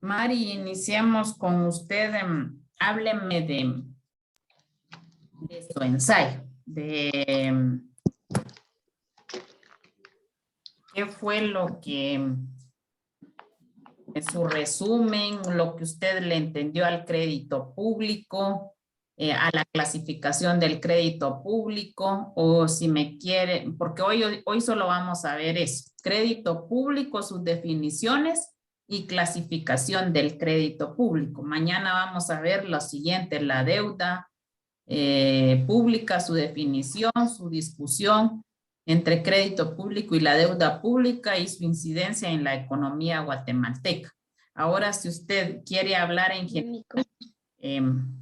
Mari, iniciemos con usted. Hábleme de su ensayo, de qué fue lo que, su resumen, lo que usted le entendió al crédito público, a la clasificación del crédito público, o si me quiere, porque hoy solo vamos a ver eso, crédito público, sus definiciones y clasificación del crédito público. Mañana vamos a ver lo siguiente, la deuda pública, su definición, su discusión entre crédito público y la deuda pública y su incidencia en la economía guatemalteca. Ahora, si usted quiere hablar en general,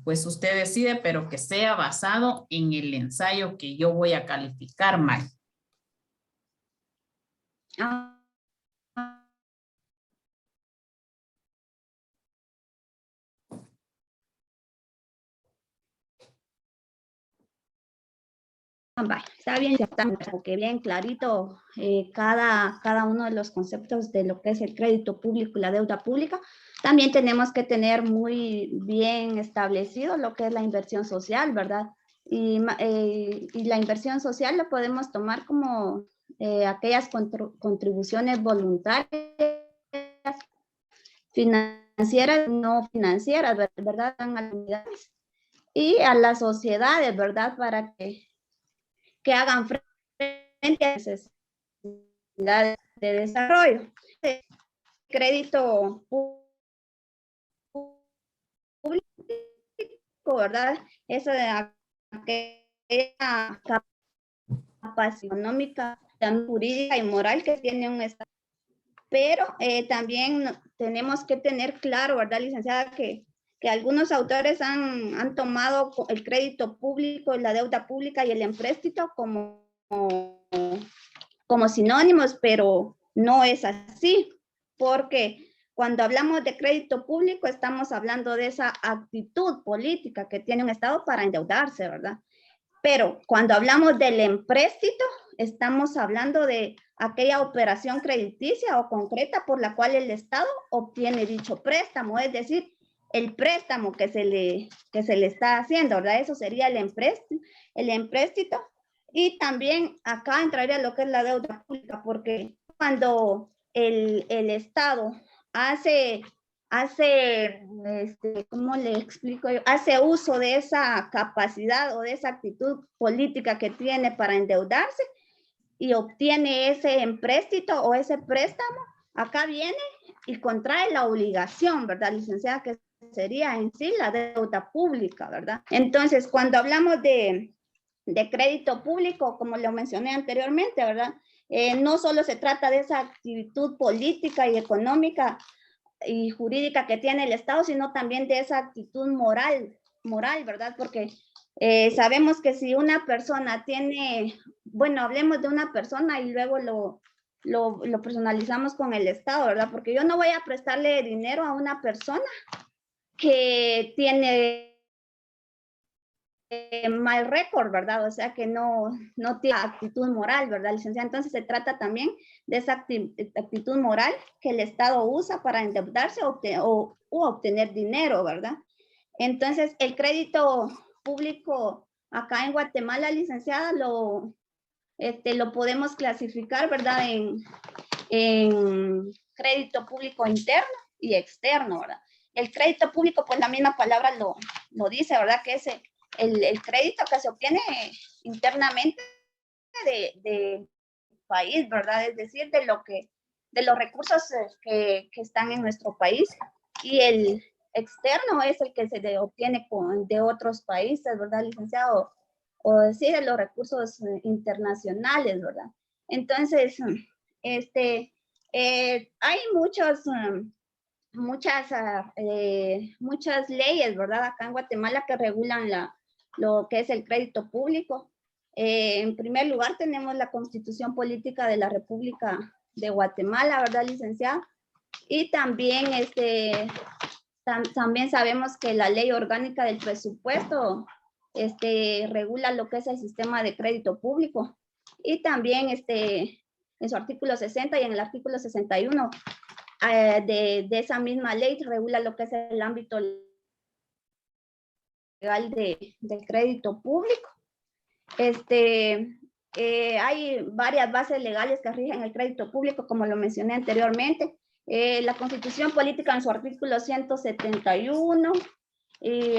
pues usted decide, pero que sea basado en el ensayo que yo voy a calificar, Mari. Está bien, porque bien clarito cada uno de los conceptos de lo que es el crédito público y la deuda pública. También tenemos que tener muy bien establecido lo que es la inversión social, ¿verdad? Y la inversión social lo podemos tomar como aquellas contribuciones voluntarias, financieras, no financieras, ¿verdad? A las unidades y a las sociedades, ¿verdad? Para que hagan frente a esas necesidades de desarrollo. Crédito público, ¿verdad? Eso de aquella capacidad económica, jurídica y moral que tiene un Estado. Pero también tenemos que tener claro, ¿verdad, licenciada? Que algunos autores han tomado el crédito público, la deuda pública y el empréstito como sinónimos, pero no es así, porque cuando hablamos de crédito público estamos hablando de esa actitud política que tiene un Estado para endeudarse, ¿verdad? Pero cuando hablamos del empréstito, estamos hablando de aquella operación crediticia o concreta por la cual el Estado obtiene dicho préstamo, es decir, el préstamo que se le está haciendo, ¿verdad? Eso sería el empréstito. Y también acá entraría lo que es la deuda pública, porque cuando el Estado ¿cómo le explico yo? Hace uso de esa capacidad o de esa actitud política que tiene para endeudarse y obtiene ese empréstito o ese préstamo, acá viene y contrae la obligación, ¿verdad, licenciada? Que sería en sí la deuda pública, ¿verdad? Entonces, cuando hablamos de crédito público, como lo mencioné anteriormente, ¿verdad? No solo se trata de esa actitud política y económica y jurídica que tiene el Estado, sino también de esa actitud moral, ¿verdad? Porque sabemos que si una persona tiene, bueno, hablemos de una persona y luego lo personalizamos con el Estado, ¿verdad? Porque yo no voy a prestarle dinero a una persona que tiene mal récord, ¿verdad? O sea, que no tiene actitud moral, ¿verdad, licenciada? Entonces se trata también de esa actitud moral que el Estado usa para endeudarse o obtener dinero, ¿verdad? Entonces, el crédito público acá en Guatemala, licenciada, lo podemos clasificar, ¿verdad? En crédito público interno y externo, ¿verdad? El crédito público, pues la misma palabra lo dice, ¿verdad? Que es el crédito que se obtiene internamente de país, ¿verdad? Es decir, de los recursos que están en nuestro país. Y el externo es el que se obtiene de otros países, ¿verdad, licenciado? O decir, de los recursos internacionales, ¿verdad? Entonces, hay muchas leyes, ¿verdad? Acá en Guatemala que regulan lo que es el crédito público. En primer lugar, tenemos la Constitución Política de la República de Guatemala, ¿verdad, licenciada? Y también, también sabemos que la Ley Orgánica del Presupuesto regula lo que es el sistema de crédito público. Y también en su artículo 60 y en el artículo 61 de esa misma ley regula lo que es el ámbito legal del crédito público. Hay varias bases legales que rigen el crédito público, como lo mencioné anteriormente. La Constitución Política en su artículo 171, y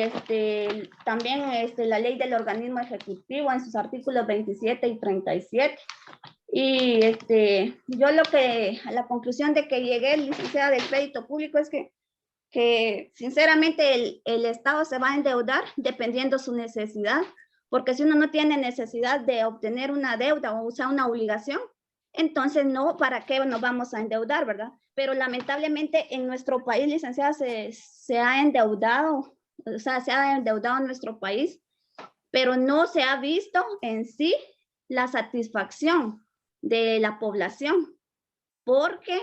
también la ley del organismo ejecutivo en sus artículos 27 y 37. Y yo a la conclusión de que llegué, licenciada, del crédito público, es que sinceramente el Estado se va a endeudar dependiendo su necesidad, porque si uno no tiene necesidad de obtener una deuda o usar una obligación, entonces no, ¿para qué nos vamos a endeudar, verdad? Pero lamentablemente en nuestro país, licenciada, se ha endeudado, o sea, se ha endeudado en nuestro país, pero no se ha visto en sí la satisfacción de la población, porque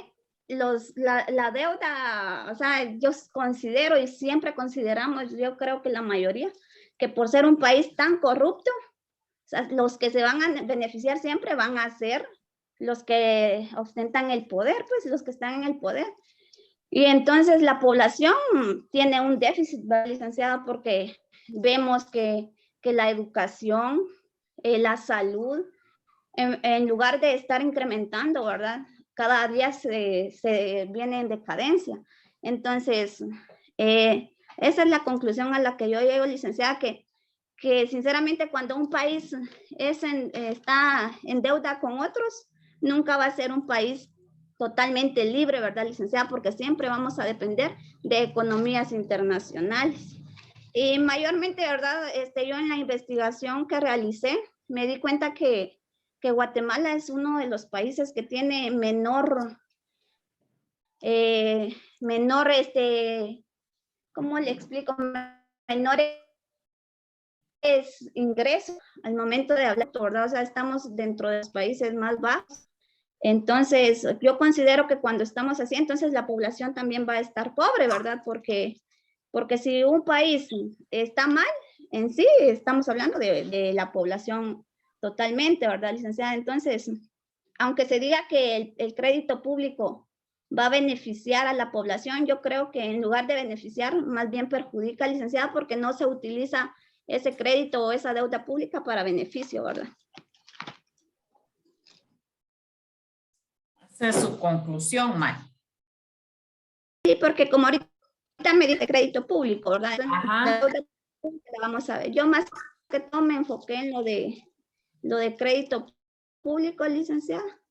la deuda, o sea, yo considero y siempre consideramos, yo creo que la mayoría, que por ser un país tan corrupto, o sea, los que se van a beneficiar siempre van a ser los que ostentan el poder, pues los que están en el poder. Y entonces la población tiene un déficit, licenciada, porque vemos que la educación, la salud, en lugar de estar incrementando, ¿verdad? Cada día se viene en decadencia. Entonces, esa es la conclusión a la que yo llego, licenciada, que sinceramente cuando un país está en deuda con otros, nunca va a ser un país totalmente libre, ¿verdad, licenciada? Porque siempre vamos a depender de economías internacionales. Y mayormente, ¿verdad? Yo en la investigación que realicé, me di cuenta que Guatemala es uno de los países que tiene menor, ¿cómo le explico? Menores ingresos al momento de hablar, ¿verdad? O sea, estamos dentro de los países más bajos. Entonces, yo considero que cuando estamos así, entonces la población también va a estar pobre, ¿verdad? Porque si un país está mal, en sí, estamos hablando de la población totalmente, ¿verdad, licenciada? Entonces, aunque se diga que el crédito público va a beneficiar a la población, yo creo que en lugar de beneficiar, más bien perjudica, licenciada, porque no se utiliza ese crédito o esa deuda pública para beneficio, ¿verdad? Esa es su conclusión, Mari. Sí, porque como ahorita me dice crédito público, ¿verdad? Ajá. La deuda pública la vamos a ver. Yo más que todo me enfoqué en lo de crédito público, licenciada.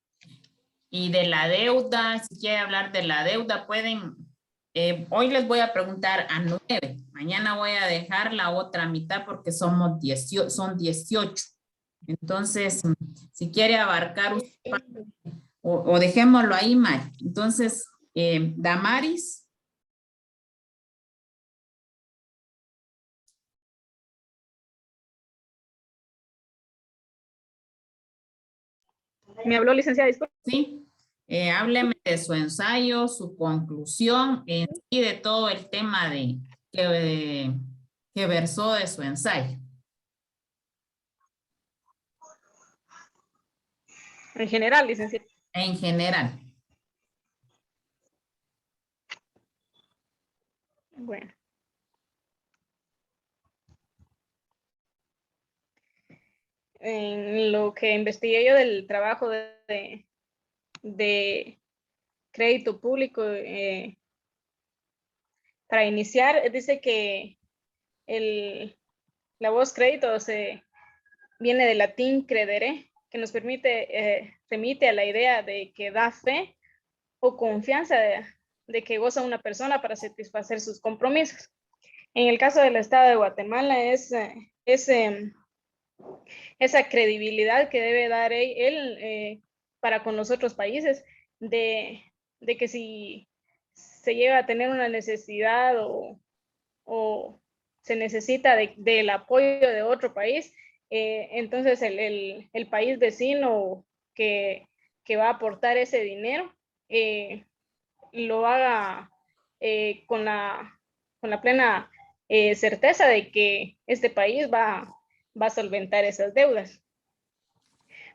Y de la deuda, si quiere hablar de la deuda, pueden, hoy les voy a preguntar a 9, mañana voy a dejar la otra mitad porque son 18. Entonces, si quiere abarcar usted, o dejémoslo ahí, Mari. Entonces, Damaris. ¿Me habló, licenciada? Disculpe. Sí. Hábleme de su ensayo, su conclusión y de todo el tema que versó de su ensayo. En general, licenciada. En general. Bueno. En lo que investigué yo del trabajo de crédito público, para iniciar, dice que la voz crédito viene del latín credere, que nos remite a la idea de que da fe o confianza de que goza una persona para satisfacer sus compromisos. En el caso del Estado de Guatemala es esa credibilidad que debe dar él para con los otros países, de que si se llega a tener una necesidad o se necesita del apoyo de otro país, entonces el país vecino que va a aportar ese dinero lo haga con la plena certeza de que este país va a solventar esas deudas,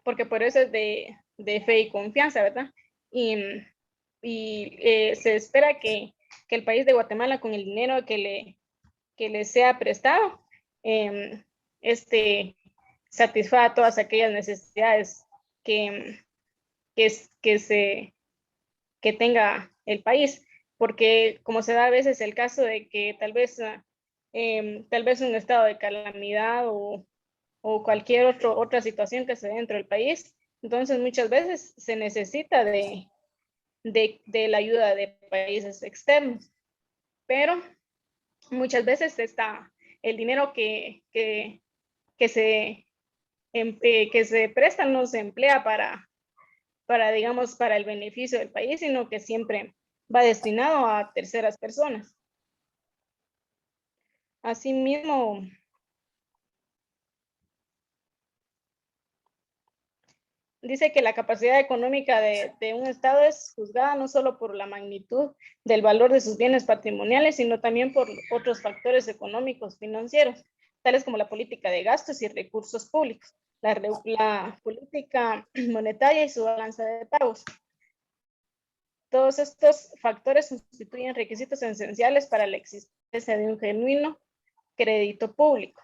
porque por eso es de fe y confianza, ¿verdad? Y se espera que el país de Guatemala, con el dinero que le sea prestado, satisfaga todas aquellas necesidades que tenga el país, porque como se da a veces el caso de que tal vez un estado de calamidad o cualquier otra situación que se dé dentro del país, entonces muchas veces se necesita de la ayuda de países externos, pero muchas veces el dinero que se presta no se emplea digamos, para el beneficio del país, sino que siempre va destinado a terceras personas. Asimismo, dice que la capacidad económica de un Estado es juzgada no solo por la magnitud del valor de sus bienes patrimoniales, sino también por otros factores económicos financieros, tales como la política de gastos y recursos públicos, la política monetaria y su balanza de pagos. Todos estos factores constituyen requisitos esenciales para la existencia de un genuino crédito público.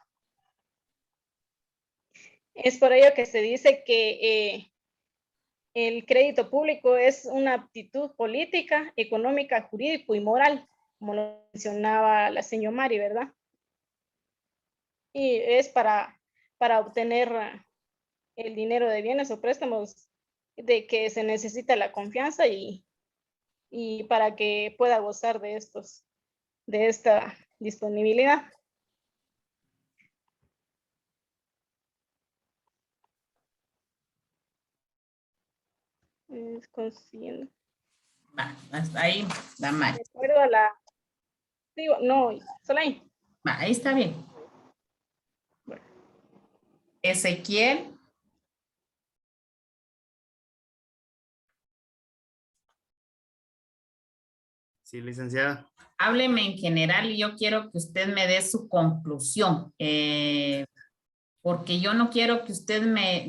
Es por ello que se dice que el crédito público es una aptitud política, económica, jurídico y moral, como lo mencionaba la señora Mari, ¿verdad? Y es para obtener el dinero de bienes o préstamos de que se necesita la confianza y para que pueda gozar de esta disponibilidad. Consiguiendo. Va, hasta ahí, la Mari. De acuerdo a la... Digo, no, solo ahí. Va, ahí está bien. Bueno. Ezequiel. Sí, licenciada. Hábleme en general y yo quiero que usted me dé su conclusión, porque yo no quiero que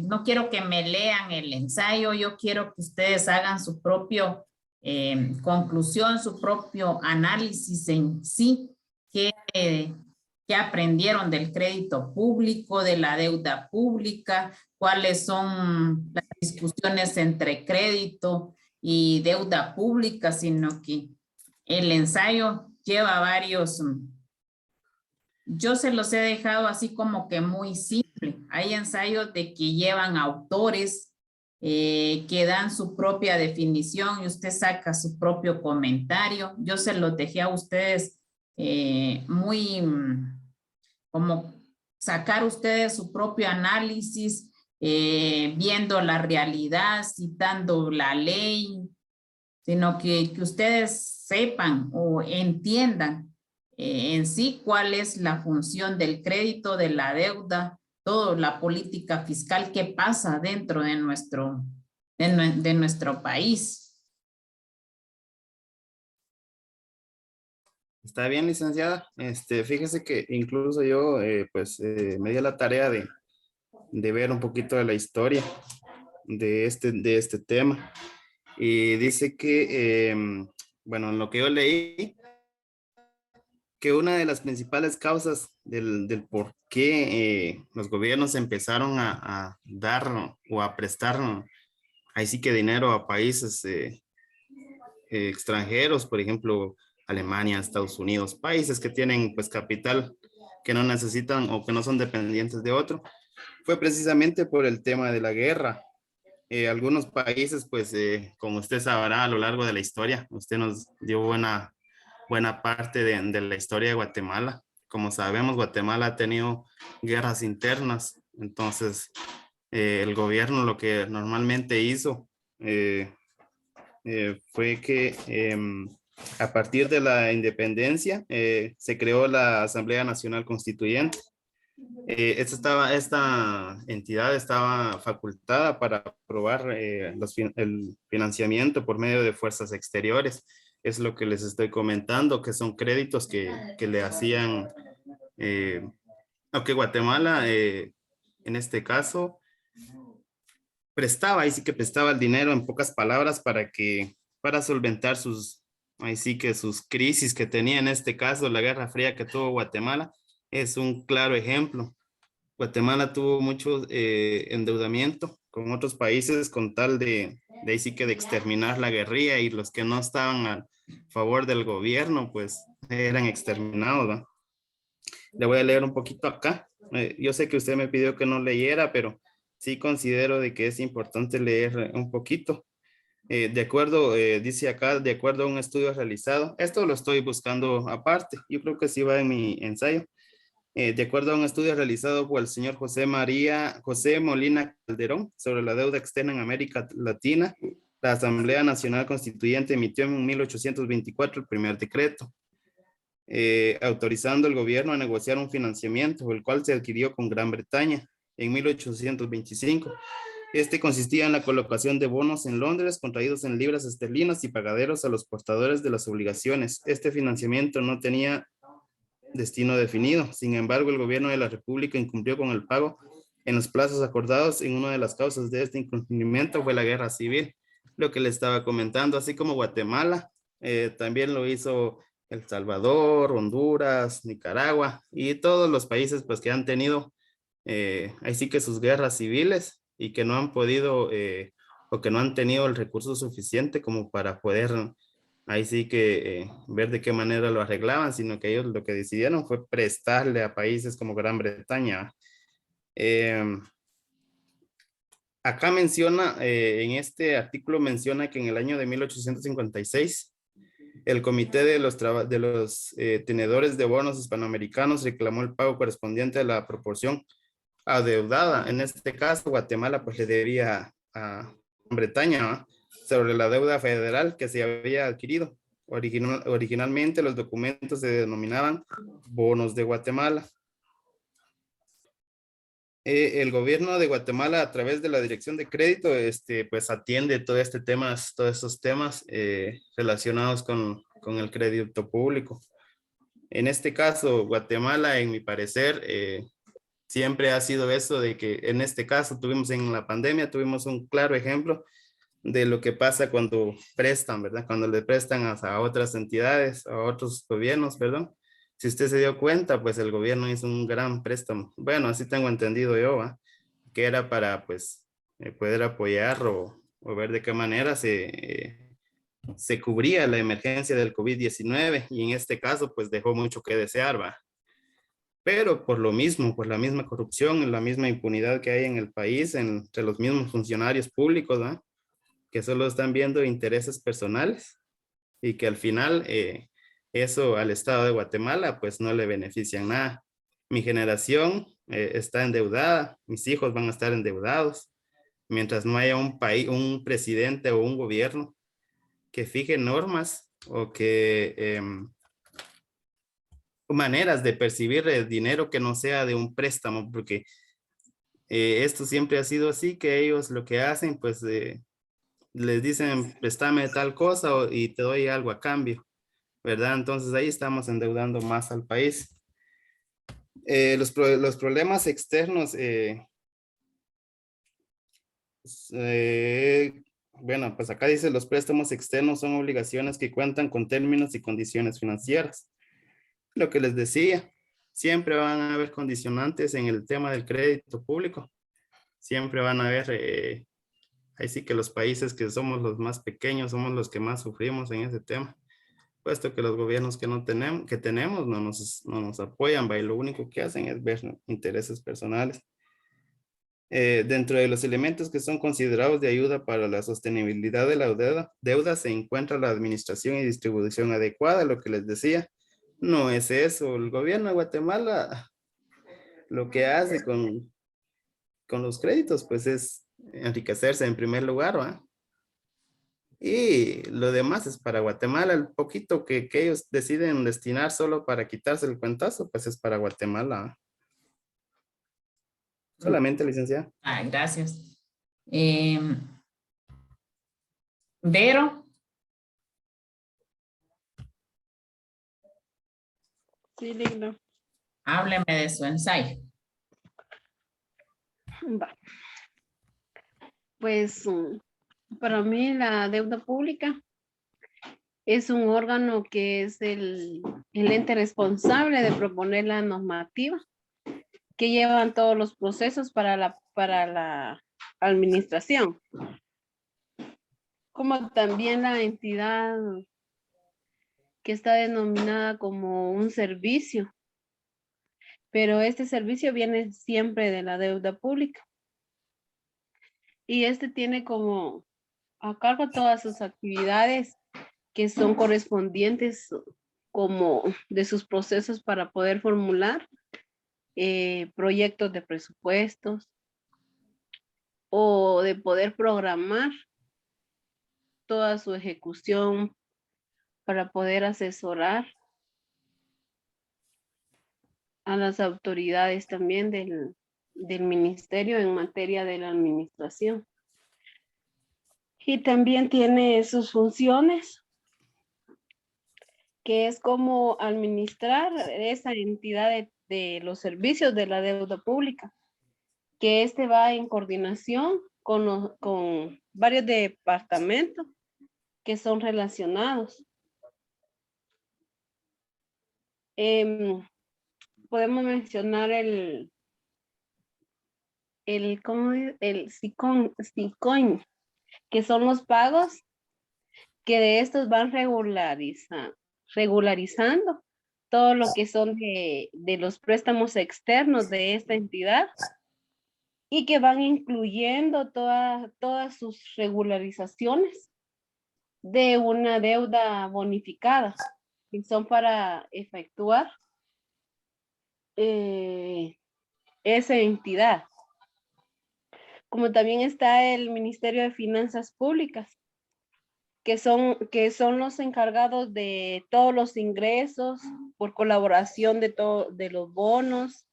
no quiero que me lean el ensayo, yo quiero que ustedes hagan su propio conclusión, su propio análisis en sí, qué aprendieron del crédito público, de la deuda pública, cuáles son las discusiones entre crédito y deuda pública, sino que el ensayo lleva varios, yo se los he dejado así como que muy simple. Hay ensayos de que llevan autores que dan su propia definición y usted saca su propio comentario. Yo se los dejé a ustedes muy como sacar ustedes su propio análisis, viendo la realidad, citando la ley, sino que ustedes sepan o entiendan en sí cuál es la función del crédito, de la deuda, toda la política fiscal que pasa dentro de nuestro país. Está bien, licenciada. Fíjese que incluso yo, me di a la tarea de ver un poquito de la historia de este tema. Y dice que, bueno, en lo que yo leí, que una de las principales causas del por qué los gobiernos empezaron a dar o a prestar, ahí sí que dinero a países extranjeros, por ejemplo, Alemania, Estados Unidos, países que tienen pues capital que no necesitan o que no son dependientes de otro, fue precisamente por el tema de la guerra. Algunos países, pues, como usted sabrá a lo largo de la historia, usted nos dio buena parte de la historia de Guatemala. Como sabemos, Guatemala ha tenido guerras internas, entonces el gobierno lo que normalmente hizo fue que a partir de la independencia se creó la Asamblea Nacional Constituyente. Esta entidad estaba facultada para aprobar el financiamiento por medio de fuerzas exteriores. Es lo que les estoy comentando, que son créditos que le hacían, o que Guatemala, en este caso, prestaba, y sí que prestaba el dinero en pocas palabras para que para solventar ahí sí que sus crisis que tenía, en este caso la Guerra Fría que tuvo Guatemala, es un claro ejemplo. Guatemala tuvo mucho endeudamiento con otros países con tal de ahí sí que de exterminar la guerrilla, y los que no estaban a favor del gobierno pues eran exterminados, ¿va? Le voy a leer un poquito acá. Yo sé que usted me pidió que no leyera, pero sí considero de que es importante leer un poquito. De acuerdo, dice acá, de acuerdo a un estudio realizado, esto lo estoy buscando aparte, yo creo que sí va en mi ensayo. De acuerdo a un estudio realizado por el señor José Molina Calderón sobre la deuda externa en América Latina, la Asamblea Nacional Constituyente emitió en 1824 el primer decreto, autorizando al gobierno a negociar un financiamiento, el cual se adquirió con Gran Bretaña en 1825. Este consistía en la colocación de bonos en Londres contraídos en libras esterlinas y pagaderos a los portadores de las obligaciones. Este financiamiento no tenía destino definido. Sin embargo, el gobierno de la República incumplió con el pago en los plazos acordados. En una de las causas de este incumplimiento fue la guerra civil, lo que le estaba comentando, así como Guatemala, también lo hizo El Salvador, Honduras, Nicaragua y todos los países pues que han tenido ahí sí que sus guerras civiles y que no han podido o que no han tenido el recurso suficiente como para poder ahí sí que ver de qué manera lo arreglaban, sino que ellos lo que decidieron fue prestarle a países como Gran Bretaña. Acá menciona, en este artículo menciona que en el año de 1856, el comité de los tenedores de bonos hispanoamericanos reclamó el pago correspondiente a la proporción adeudada. En este caso, Guatemala pues le debía a Bretaña, ¿no?, sobre la deuda federal que se había adquirido. Originalmente los documentos se denominaban bonos de Guatemala. El gobierno de Guatemala, a través de la Dirección de Crédito, pues atiende todos estos temas relacionados con el crédito público. En este caso, Guatemala, en mi parecer, siempre ha sido eso de que en este caso en la pandemia tuvimos un claro ejemplo de lo que pasa cuando prestan, ¿verdad? Cuando le prestan a otras entidades, a otros gobiernos, perdón. Si usted se dio cuenta, pues el gobierno hizo un gran préstamo. Bueno, así tengo entendido yo, ¿va?, que era para pues poder apoyar o ver de qué manera se cubría la emergencia del COVID-19, y en este caso pues dejó mucho que desear, ¿va? Pero por lo mismo, por la misma corrupción, la misma impunidad que hay en el país, entre los mismos funcionarios públicos, ¿va?, que solo están viendo intereses personales y que al final eso al Estado de Guatemala pues no le beneficia en nada. Mi generación está endeudada, mis hijos van a estar endeudados, mientras no haya un presidente o un gobierno que fije normas o que maneras de percibir el dinero que no sea de un préstamo, porque esto siempre ha sido así, que ellos lo que hacen pues les dicen, préstame tal cosa y te doy algo a cambio, ¿verdad? Entonces ahí estamos endeudando más al país. Los problemas externos, bueno, pues acá dice, los préstamos externos son obligaciones que cuentan con términos y condiciones financieras. Lo que les decía, siempre van a haber condicionantes en el tema del crédito público. Siempre van a haber, ahí sí que los países que somos los más pequeños somos los que más sufrimos en ese tema, puesto que los gobiernos que tenemos no nos apoyan, ¿va? Y lo único que hacen es ver intereses personales. Dentro de los elementos que son considerados de ayuda para la sostenibilidad de la deuda se encuentra la administración y distribución adecuada, lo que les decía. No es eso. El gobierno de Guatemala lo que hace con los créditos, pues es enriquecerse en primer lugar, ¿va? Y lo demás es para Guatemala. El poquito que ellos deciden destinar solo para quitarse el cuentazo, pues es para Guatemala, ¿va? Solamente, licenciada. Gracias. Vero. Sí, digno. Hábleme de su ensayo. Va. Pues para mí la deuda pública es un órgano que es el ente responsable de proponer la normativa que llevan todos los procesos para la administración, como también la entidad que está denominada como un servicio, pero este servicio viene siempre de la deuda pública. Y este tiene como a cargo todas sus actividades que son correspondientes como de sus procesos para poder formular proyectos de presupuestos o de poder programar toda su ejecución para poder asesorar a las autoridades también del ministerio en materia de la administración. Y también tiene sus funciones, que es como administrar esa entidad de los servicios de la deuda pública, que este va en coordinación con varios departamentos que son relacionados. Podemos mencionar el SICOIN, que son los pagos que de estos van regularizando todo lo que son de los préstamos externos de esta entidad y que van incluyendo todas sus regularizaciones de una deuda bonificada, que son para efectuar esa entidad. Como también está el Ministerio de Finanzas Públicas, que son los encargados de todos los ingresos por colaboración de los bonos,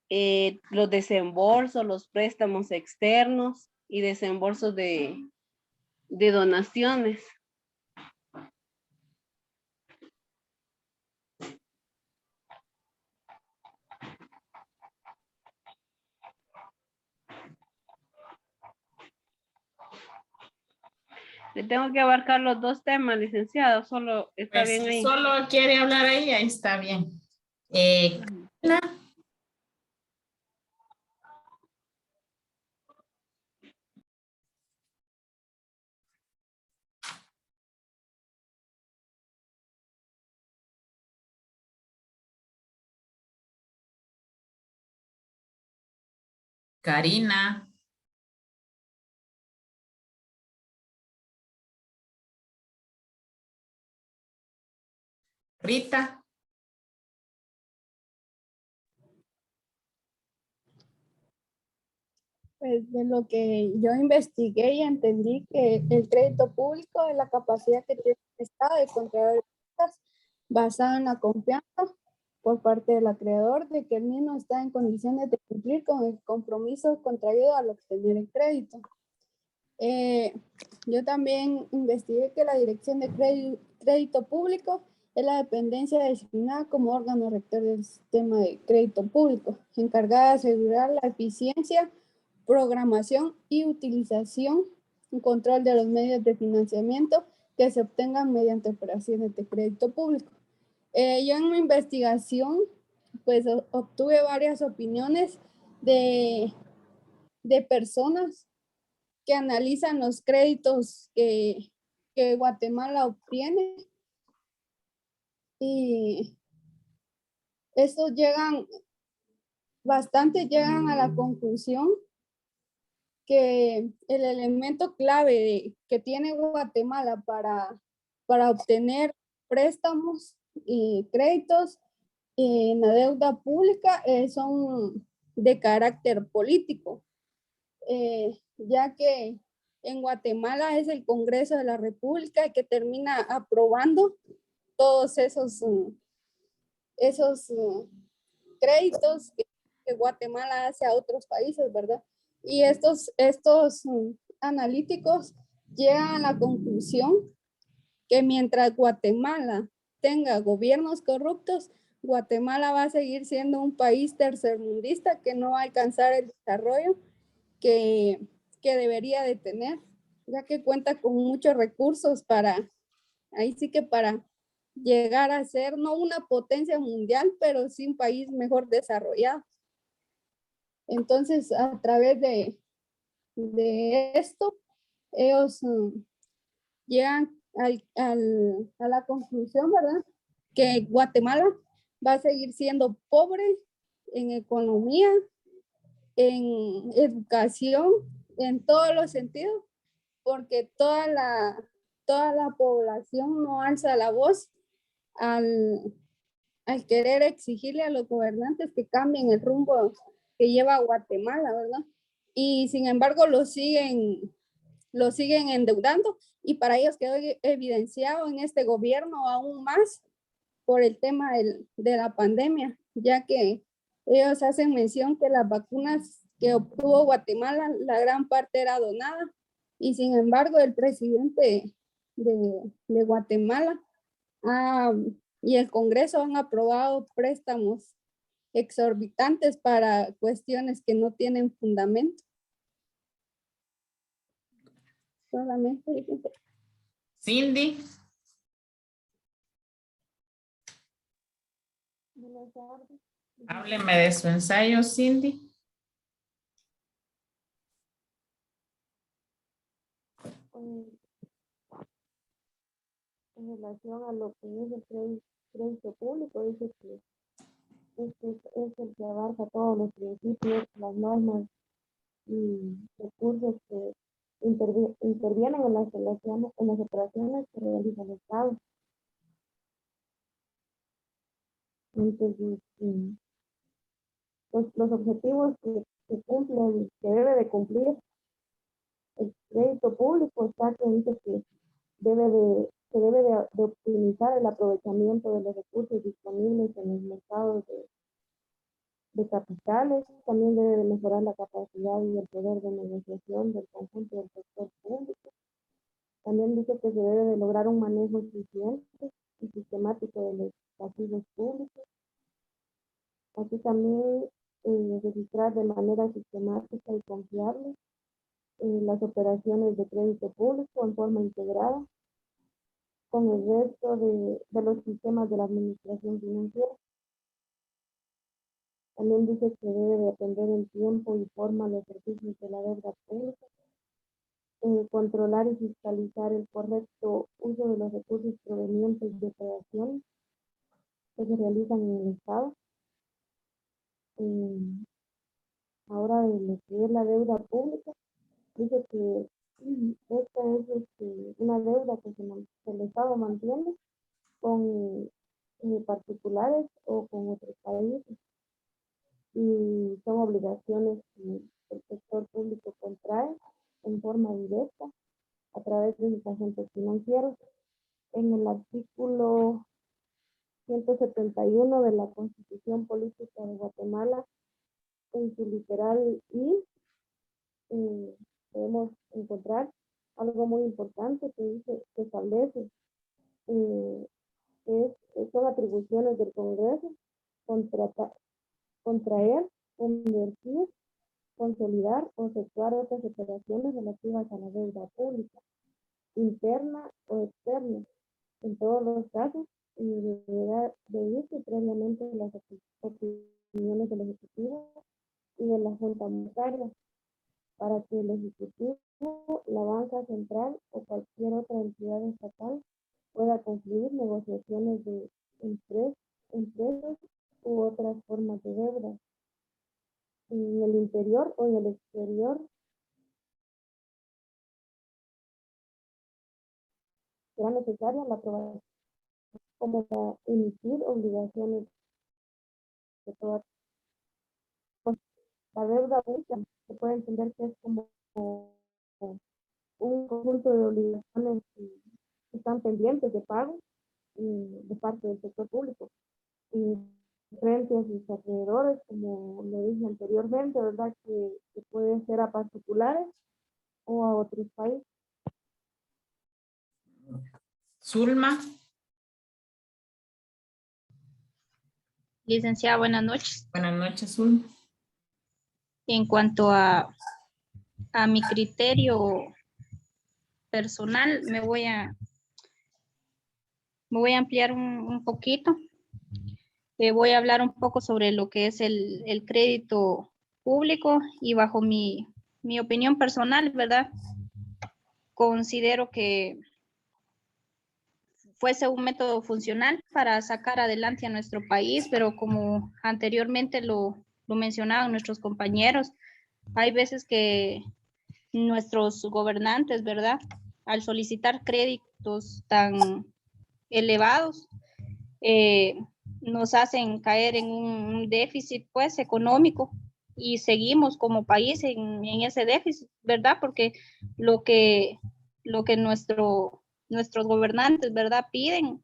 los desembolsos, los préstamos externos y desembolsos de donaciones. Le tengo que abarcar los dos temas, licenciado, solo está Pues, bien si ahí. solo quiere hablar ahí está bien. Karina. Karina. Rita. Pues de lo que yo investigué y entendí que el crédito público es la capacidad que tiene el Estado de contraer deudas basada en la confianza por parte del acreedor de que el mismo está en condiciones de cumplir con el compromiso contraído al obtener el crédito. Yo también investigué que la Dirección de Crédito Público es la dependencia designada como órgano rector del sistema de crédito público, encargada de asegurar la eficiencia, programación y utilización y control de los medios de financiamiento que se obtengan mediante operaciones de crédito público. Yo en mi investigación pues obtuve varias opiniones de personas que analizan los créditos que Guatemala obtiene y estos llegan a la conclusión que el elemento clave que tiene Guatemala para obtener préstamos y créditos en la deuda pública son de carácter político, ya que en Guatemala es el Congreso de la República que termina aprobando todos esos créditos que Guatemala hace a otros países, ¿verdad? Y estos analíticos llegan a la conclusión que mientras Guatemala tenga gobiernos corruptos, Guatemala va a seguir siendo un país tercermundista que no va a alcanzar el desarrollo que debería de tener, ya que cuenta con muchos recursos para ahí sí que para llegar a ser no una potencia mundial, pero sí un país mejor desarrollado. Entonces, a través de esto, ellos llegan a la conclusión, ¿verdad? Que Guatemala va a seguir siendo pobre en economía, en educación, en todos los sentidos, porque toda la población no alza la voz al querer exigirle a los gobernantes que cambien el rumbo que lleva Guatemala, ¿verdad? Y sin embargo lo siguen endeudando, y para ellos quedó evidenciado en este gobierno aún más por el tema de la pandemia, ya que ellos hacen mención que las vacunas que obtuvo Guatemala, la gran parte era donada, y sin embargo el presidente de Guatemala y el Congreso han aprobado préstamos exorbitantes para cuestiones que no tienen fundamento. Solamente. Cindy. Hábleme de su ensayo, Cindy. En relación a lo que es el crédito público, dice que es el que abarca todos los principios, las normas y recursos que intervienen en las operaciones que realiza el Estado. Entonces, pues los objetivos que cumplen, que debe de cumplir el crédito público, está que dice que se debe de optimizar el aprovechamiento de los recursos disponibles en los mercados de capitales. También debe de mejorar la capacidad y el poder de negociación del conjunto del sector público. También dice que se debe de lograr un manejo eficiente y sistemático de los pasivos públicos. Así también registrar de manera sistemática y confiable las operaciones de crédito público en forma integrada con el resto de los sistemas de la administración financiera. También dice que debe de atender en tiempo y forma los servicios de la deuda pública, controlar y fiscalizar el correcto uso de los recursos provenientes de operaciones que se realizan en el Estado. Ahora, de lo que es la deuda pública, dice que esta es una deuda que el Estado mantiene con particulares o con otros países, y son obligaciones que el sector público contrae en forma directa a través de sus agentes financieros. En el artículo 171 de la Constitución Política de Guatemala, en su literal I, podemos encontrar algo muy importante que dice, que establece son atribuciones del Congreso contraer, convertir, consolidar o efectuar otras operaciones relativas a la deuda pública, interna o externa. En todos los casos, deberá de irse previamente las opiniones del Ejecutivo y de la Junta Monetaria, para que el Ejecutivo, la banca central o cualquier otra entidad estatal pueda concluir negociaciones de empresas u otras formas de deuda en el interior o en el exterior. Será necesaria la aprobación como para emitir obligaciones de toda la deuda pública. Se puede entender que es como un conjunto de obligaciones que están pendientes de pago de parte del sector público y frente a sus acreedores, como lo dije anteriormente, ¿verdad? Que puede ser a particulares o a otros países. Zulma. Licenciada, buenas noches. Buenas noches, Zulma. En cuanto a mi criterio personal, me voy a me voy a ampliar un poquito. Voy a hablar un poco sobre lo que es el crédito público y bajo mi opinión personal, ¿verdad? Considero que fuese un método funcional para sacar adelante a nuestro país, pero como anteriormente lo mencionaban nuestros compañeros, hay veces que nuestros gobernantes, ¿verdad? Al solicitar créditos tan elevados, eh, nos hacen caer en un déficit, pues, económico y seguimos como país en ese déficit, ¿verdad? Porque lo que, lo que nuestros gobernantes, ¿verdad? Piden,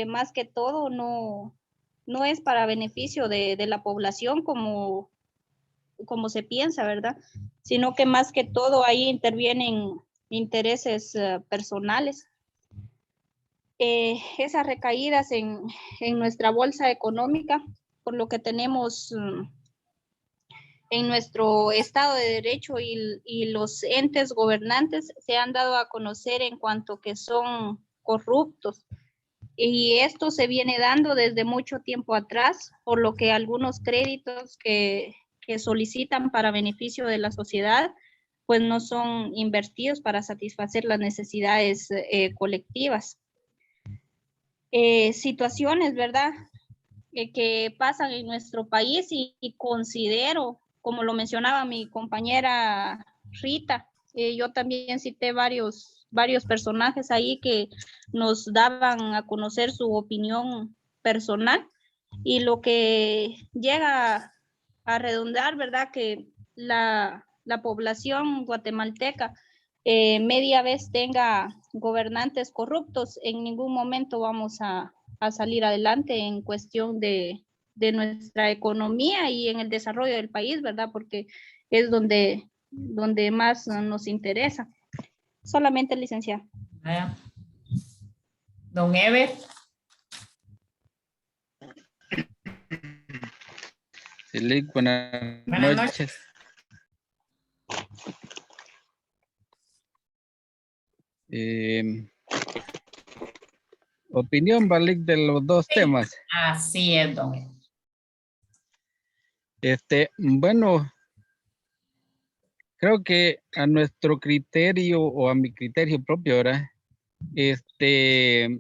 más que todo, no es para beneficio de la población como se piensa, ¿verdad? Sino que más que todo ahí intervienen intereses personales. Esas recaídas en nuestra bolsa económica, por lo que tenemos en nuestro Estado de Derecho y los entes gobernantes se han dado a conocer en cuanto que son corruptos. Y esto se viene dando desde mucho tiempo atrás, por lo que algunos créditos que solicitan para beneficio de la sociedad, pues no son invertidos para satisfacer las necesidades colectivas. Situaciones, ¿verdad? Que pasan en nuestro país y considero, como lo mencionaba mi compañera Rita, yo también cité varios personajes ahí que nos daban a conocer su opinión personal y lo que llega a redundar, ¿verdad? Que la población guatemalteca media vez tenga gobernantes corruptos, en ningún momento vamos a salir adelante en cuestión de nuestra economía y en el desarrollo del país, ¿verdad? Porque es donde más nos interesa. Solamente, licenciada. Don Ever. Buenas Buenas noches. noches. Opinión, Balik, de los dos temas. Así es, don Ever. Bueno, creo que a nuestro criterio o a mi criterio propio, ¿verdad?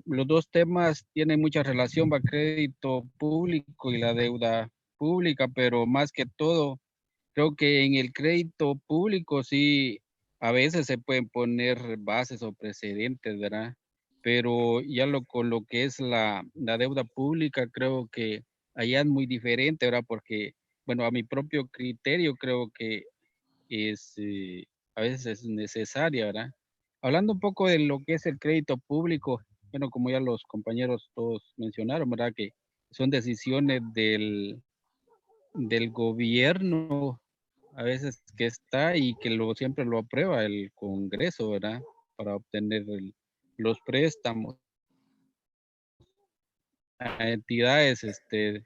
Los dos temas tienen mucha relación, va crédito público y la deuda pública, pero más que todo, creo que en el crédito público sí, a veces se pueden poner bases o precedentes, ¿verdad? Pero ya con lo que es la deuda pública, creo que allá es muy diferente, ¿verdad? Porque, bueno, a mi propio criterio creo que es, a veces es necesaria, ¿verdad? Hablando un poco de lo que es el crédito público, bueno, como ya los compañeros todos mencionaron, ¿verdad? Que son decisiones del gobierno, a veces que está y que siempre lo aprueba el Congreso, ¿verdad? Para obtener los préstamos a entidades en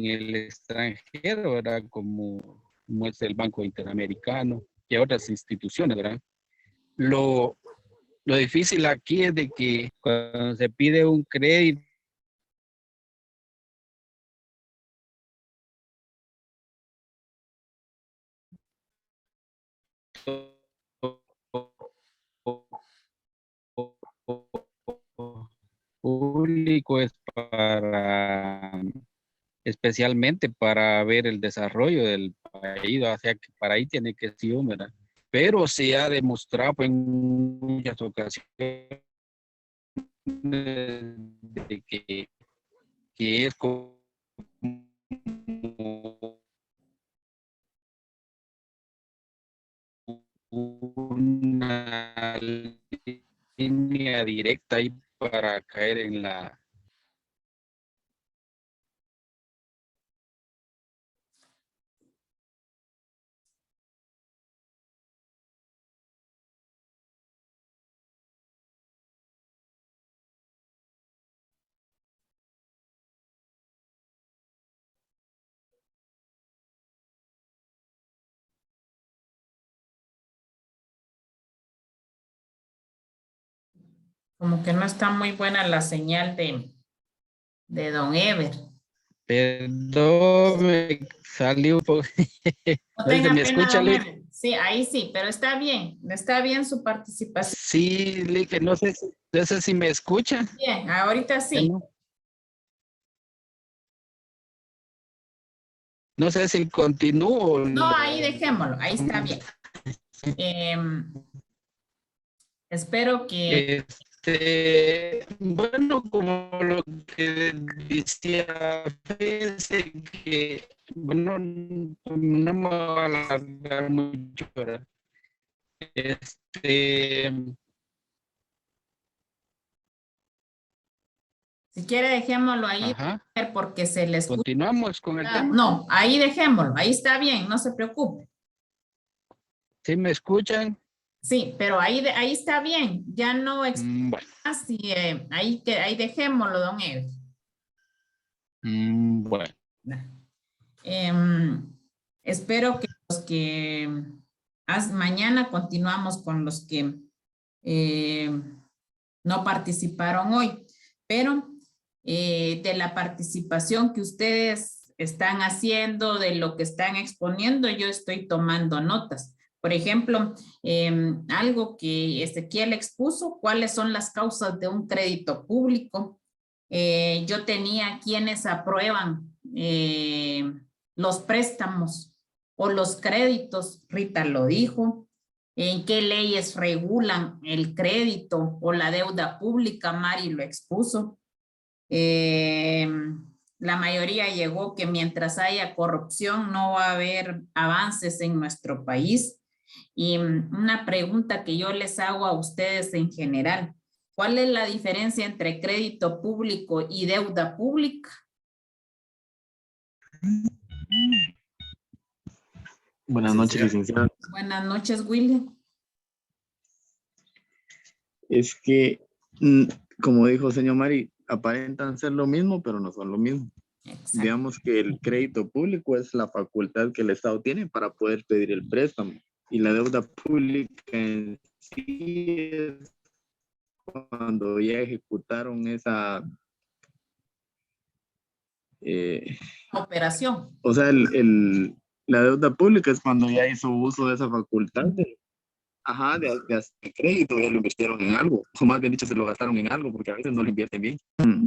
el extranjero, ¿verdad? Como es el Banco Interamericano y otras instituciones, ¿verdad? Lo difícil aquí es de que cuando se pide un crédito, público es especialmente para ver el desarrollo del país, o sea que para ahí tiene que ser, ¿verdad? Pero se ha demostrado en muchas ocasiones de que es como una línea directa ahí para caer en la. Como que no está muy buena la señal de don Ever. Perdón, me salió un poco. No ¿Me tenga pena, escucha, don Lick? Ever. Sí, ahí sí, pero está bien su participación. Sí, Lick, no sé si me escucha. Bien, ahorita sí. No sé si continúo. No, ahí dejémoslo, ahí está bien. Espero que... Bueno, como lo que decía, fíjense que, bueno, no me voy a alargar mucho, ¿verdad? Si quiere, dejémoslo ahí Ajá, porque se le escucha. continuamos con el tema. No, ahí dejémoslo, ahí está bien, no se preocupe. ¿Sí me escuchan? Sí, pero ahí está bien, ya no Bueno. así, ahí dejémoslo, don Ed. Bueno. Espero que los que mañana continuamos con los que no participaron hoy, pero de la participación que ustedes están haciendo, de lo que están exponiendo, yo estoy tomando notas. Por ejemplo, algo que Ezequiel expuso, cuáles son las causas de un crédito público. Yo tenía quienes aprueban los préstamos o los créditos, Rita lo dijo. ¿En qué leyes regulan el crédito o la deuda pública? Mari lo expuso. La mayoría llegó que mientras haya corrupción no va a haber avances en nuestro país. Y una pregunta que yo les hago a ustedes en general, ¿cuál es la diferencia entre crédito público y deuda pública? Buenas noches, licenciada. Buenas noches, William. Es que, como dijo señor Mari, aparentan ser lo mismo, pero no son lo mismo. Exacto. Digamos que el crédito público es la facultad que el Estado tiene para poder pedir el préstamo. Y la deuda pública en sí es cuando ya ejecutaron esa... operación. O sea, la deuda pública es cuando ya hizo uso de esa facultad de hacer crédito, ya lo invirtieron en algo, o más bien dicho, se lo gastaron en algo, porque a veces no lo invierten bien.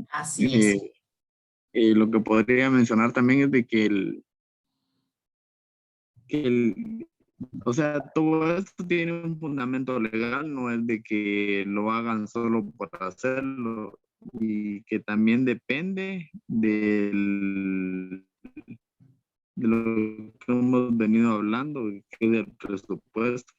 Así es. Lo que podría mencionar también es de que o sea, todo esto tiene un fundamento legal, no es de que lo hagan solo por hacerlo, y que también depende de lo que hemos venido hablando, que es del presupuesto.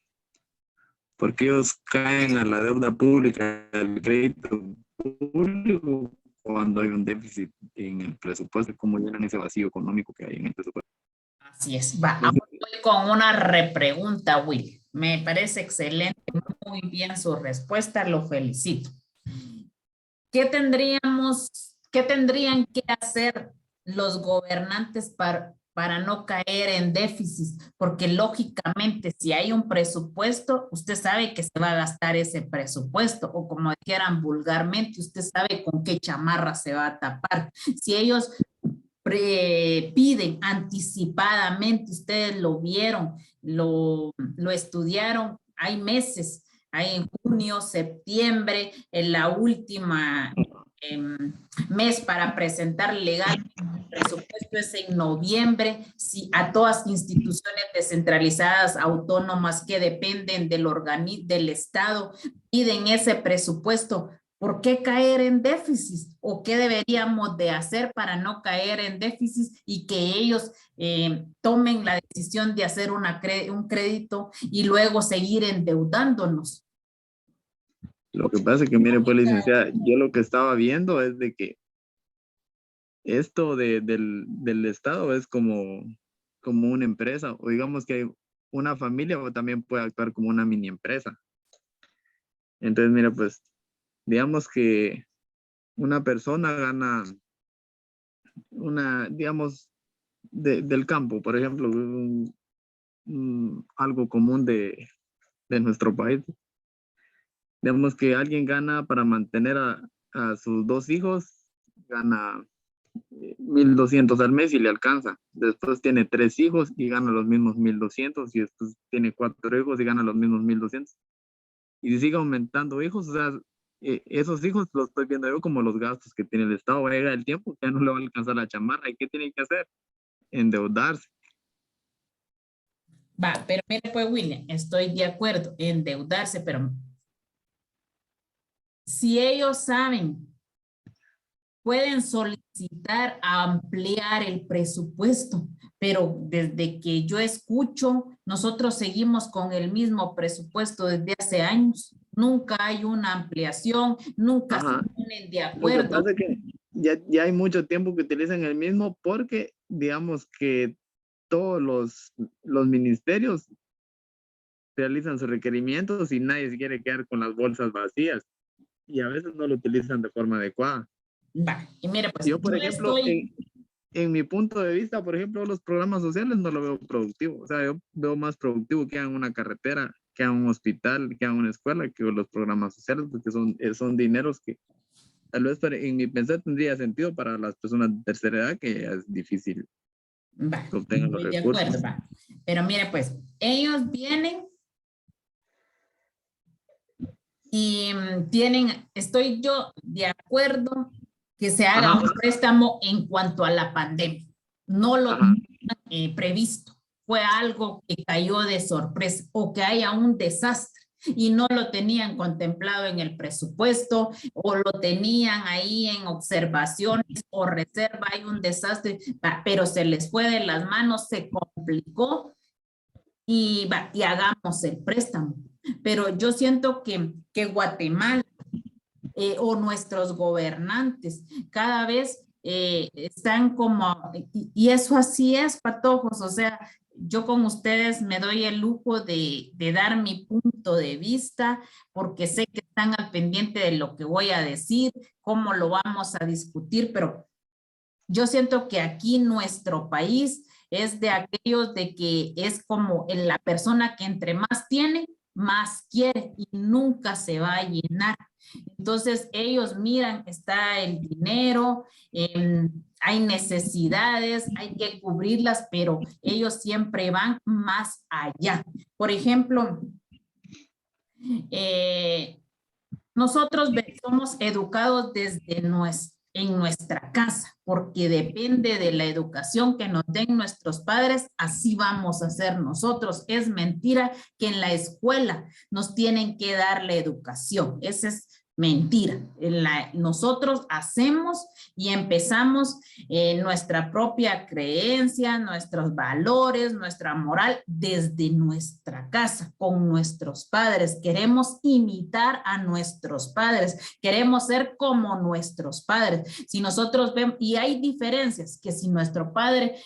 Porque ellos caen a la deuda pública, al crédito público, cuando hay un déficit en el presupuesto, como llenan ese vacío económico que hay en el presupuesto. Así es. Va, ahora estoy con una repregunta, Will. Me parece excelente, muy bien su respuesta, lo felicito. ¿Qué tendrían que hacer los gobernantes para no caer en déficit? Porque lógicamente, si hay un presupuesto, usted sabe que se va a gastar ese presupuesto, o como dijeran vulgarmente, usted sabe con qué chamarra se va a tapar. Si ellos piden anticipadamente, ustedes lo vieron, lo estudiaron, hay meses, hay en junio, septiembre, en la última mes para presentar legal, el presupuesto es en noviembre, si a todas instituciones descentralizadas, autónomas que dependen del Estado, piden ese presupuesto. ¿Por qué caer en déficit? ¿O qué deberíamos de hacer para no caer en déficit y que ellos tomen la decisión de hacer un crédito y luego seguir endeudándonos? Lo que pasa es que, mire, pues, licenciada, yo lo que estaba viendo es de que esto del Estado es como una empresa, o digamos que una familia o también puede actuar como una mini empresa. Entonces, mira, pues, digamos que una persona gana digamos, del campo, por ejemplo, algo común de nuestro país. Digamos que alguien gana para mantener a sus 2 hijos, gana 1,200 al mes y le alcanza. Después tiene 3 hijos y gana los mismos 1,200, y después tiene 4 hijos y gana los mismos 1,200. Y si sigue aumentando hijos, o sea, esos hijos los estoy viendo yo como los gastos que tiene el Estado. Va a llegar el tiempo que ya no le va a alcanzar la chamarra. ¿Y qué tiene que hacer? Endeudarse. Va, pero mire pues, William, estoy de acuerdo, endeudarse, pero si ellos saben, pueden solicitar ampliar el presupuesto, pero desde que yo escucho, nosotros seguimos con el mismo presupuesto desde hace años. Nunca hay una ampliación, nunca Ajá. se ponen de Lo que acuerdo. pasa es que ya hay mucho tiempo que utilizan el mismo, porque digamos que todos los ministerios realizan sus requerimientos y nadie se quiere quedar con las bolsas vacías, y a veces no lo utilizan de forma adecuada. Va, y mire, pues Yo, por ejemplo, en mi punto de vista, por ejemplo, los programas sociales no lo veo productivo. O sea, yo veo más productivo que hagan una carretera, que hagan un hospital, que hagan una escuela, que los programas sociales, porque son dineros que tal vez en mi pensar tendría sentido para las personas de tercera edad, que es difícil que obtengan los estoy de recursos. acuerdo, va. Pero mire, pues, ellos vienen y estoy yo de acuerdo que se haga un préstamo en cuanto a la pandemia. No lo tenían previsto. Fue algo que cayó de sorpresa, o que haya un desastre y no lo tenían contemplado en el presupuesto, o lo tenían ahí en observaciones o reserva, hay un desastre, pero se les fue de las manos, se complicó y hagamos el préstamo. Pero yo siento que Guatemala o nuestros gobernantes cada vez están como, y eso así es, patojos, o sea, yo con ustedes me doy el lujo de dar mi punto de vista, porque sé que están al pendiente de lo que voy a decir, cómo lo vamos a discutir, pero yo siento que aquí nuestro país es de aquellos de que es como la persona que entre más tiene, más quiere y nunca se va a llenar. Entonces ellos miran, está el dinero, hay necesidades, hay que cubrirlas, pero ellos siempre van más allá. Por ejemplo, nosotros somos educados en nuestra casa, porque depende de la educación que nos den nuestros padres, así vamos a ser nosotros. Es mentira que en la escuela nos tienen que dar la educación. Esa es mentira. Nosotros hacemos y empezamos nuestra propia creencia, nuestros valores, nuestra moral desde nuestra casa, con nuestros padres. Queremos imitar a nuestros padres, queremos ser como nuestros padres. Si nosotros vemos, y hay diferencias, que si nuestro padre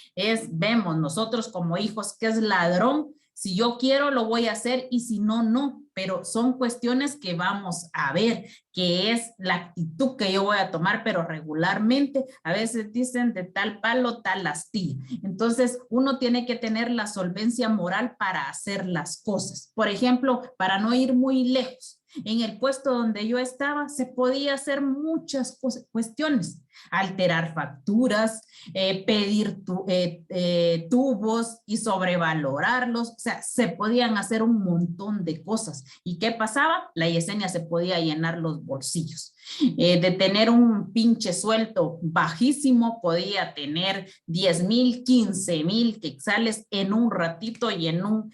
vemos nosotros como hijos que es ladrón, si yo quiero lo voy a hacer y si no, no. Pero son cuestiones que vamos a ver, que es la actitud que yo voy a tomar, pero regularmente a veces dicen de tal palo, tal astilla. Entonces uno tiene que tener la solvencia moral para hacer las cosas. Por ejemplo, para no ir muy lejos, en el puesto donde yo estaba se podía hacer muchas cuestiones, alterar facturas, pedir tubos y sobrevalorarlos, o sea, se podían hacer un montón de cosas. ¿Y qué pasaba? La Yesenia se podía llenar los bolsillos. De tener un pinche sueldo bajísimo, podía tener 10,000, 15,000 quetzales en un ratito y en un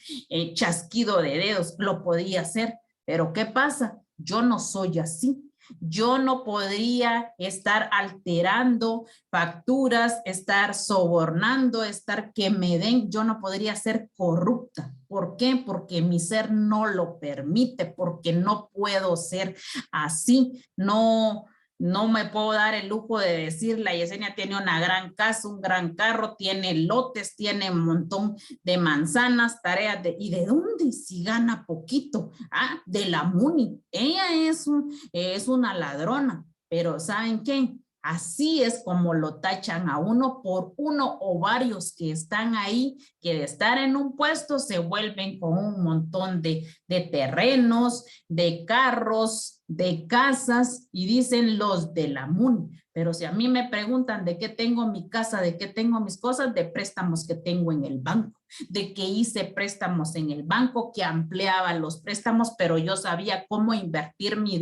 chasquido de dedos, lo podía hacer. Pero ¿qué pasa? Yo no soy así. Yo no podría estar alterando facturas, estar sobornando, estar que me den. Yo no podría ser corrupta. ¿Por qué? Porque mi ser no lo permite, porque no puedo ser así. No me puedo dar el lujo de decir, la Yesenia tiene una gran casa, un gran carro, tiene lotes, tiene un montón de manzanas, tareas ¿y de dónde? Si gana poquito. Ah, de la MUNI. Ella es una ladrona, pero ¿saben qué? Así es como lo tachan a uno por uno o varios que están ahí, que de estar en un puesto se vuelven con un montón de terrenos, de carros, de casas y dicen los de la MUNI. Pero si a mí me preguntan de qué tengo mi casa, de qué tengo mis cosas, de préstamos que tengo en el banco, de que hice préstamos en el banco, que ampliaba los préstamos, pero yo sabía cómo invertir mi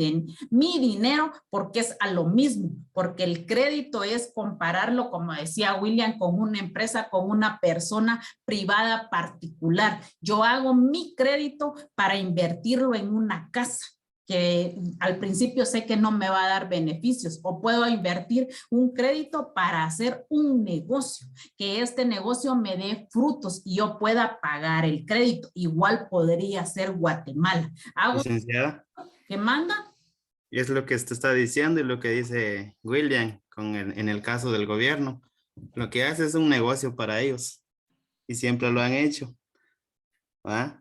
dinero porque es a lo mismo, porque el crédito es compararlo, como decía William, con una empresa, con una persona privada particular. Yo hago mi crédito para invertirlo en una casa, que al principio sé que no me va a dar beneficios, o puedo invertir un crédito para hacer un negocio, que este negocio me dé frutos y yo pueda pagar el crédito. Igual podría ser Guatemala. Licenciada, ¿Qué manda? es lo que usted está diciendo y lo que dice William en el caso del gobierno. Lo que hace es un negocio para ellos y siempre lo han hecho. ¿Ah?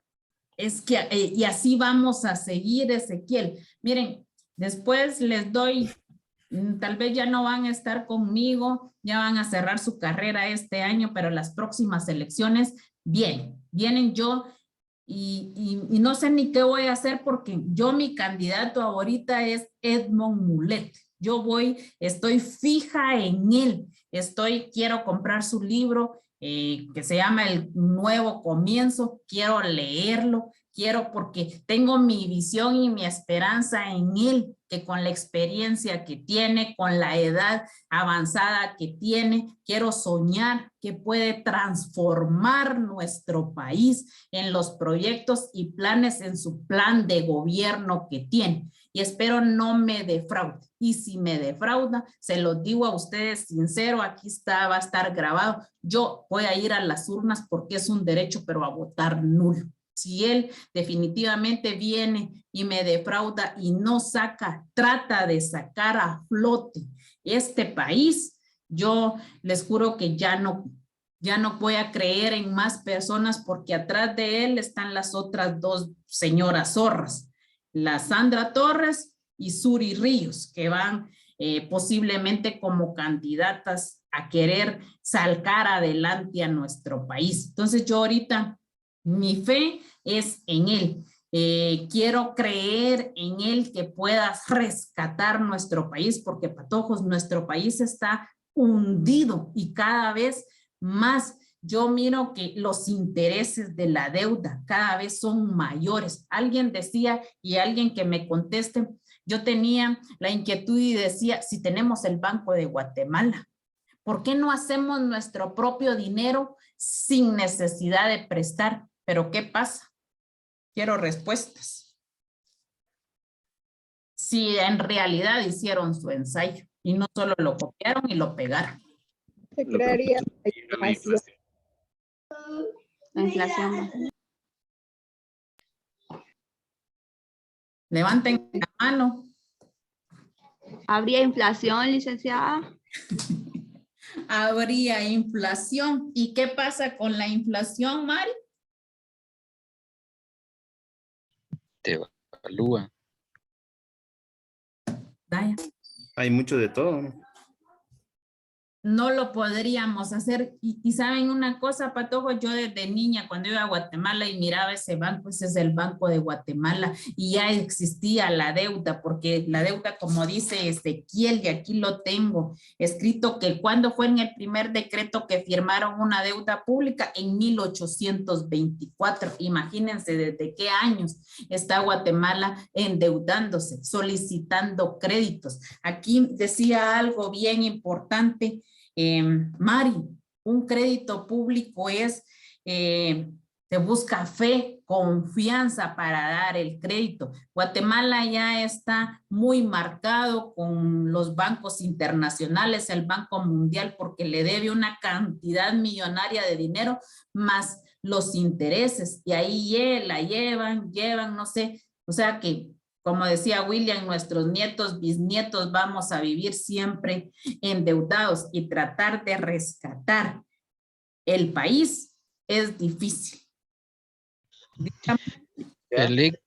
Es que, y así vamos a seguir, Ezequiel. Miren, después les doy, tal vez ya no van a estar conmigo, ya van a cerrar su carrera este año, pero las próximas elecciones, vienen yo y no sé ni qué voy a hacer porque yo mi candidato ahorita es Edmond Mulet. Yo estoy fija en él, quiero comprar su libro, que se llama El Nuevo Comienzo, quiero leerlo, porque tengo mi visión y mi esperanza en él, que con la experiencia que tiene, con la edad avanzada que tiene, quiero soñar que puede transformar nuestro país en los proyectos y planes en su plan de gobierno que tiene. Y espero no me defraude. Y si me defrauda, se lo digo a ustedes sincero, aquí va a estar grabado. Yo voy a ir a las urnas porque es un derecho, pero a votar nulo. Si él definitivamente viene y me defrauda y no trata de sacar a flote este país, yo les juro que ya no voy a creer en más personas porque atrás de él están las otras dos señoras zorras, la Sandra Torres y Suri Ríos, que van posiblemente como candidatas a querer sacar adelante a nuestro país. Entonces yo ahorita, mi fe es en él. Quiero creer en él que pueda rescatar nuestro país, porque patojos, nuestro país está hundido y cada vez más. Yo miro que los intereses de la deuda cada vez son mayores. Alguien decía, y alguien que me conteste, yo tenía la inquietud y decía, si tenemos el Banco de Guatemala, ¿por qué no hacemos nuestro propio dinero sin necesidad de prestar? Pero ¿qué pasa? Quiero respuestas. Si en realidad hicieron su ensayo y no solo lo copiaron y lo pegaron. Se crearía La inflación. Levanten la mano. ¿Habría inflación, licenciada? Habría inflación. ¿Y qué pasa con la inflación, Mari? Te evalúa. Vaya. Hay mucho de todo, ¿no? No lo podríamos hacer. Y saben una cosa, Patojo, yo desde niña cuando iba a Guatemala y miraba ese banco, ese es el Banco de Guatemala, y ya existía la deuda, porque la deuda, como dice Ezequiel, y aquí lo tengo escrito, que cuando fue en el primer decreto que firmaron una deuda pública en 1824. Imagínense desde qué años está Guatemala endeudándose, solicitando créditos. Aquí decía algo bien importante, Mari, un crédito público te busca fe, confianza para dar el crédito. Guatemala ya está muy marcado con los bancos internacionales, el Banco Mundial, porque le debe una cantidad millonaria de dinero más los intereses, y ahí la llevan, no sé, o sea que, como decía William, nuestros nietos, bisnietos, vamos a vivir siempre endeudados, y tratar de rescatar el país es difícil. El,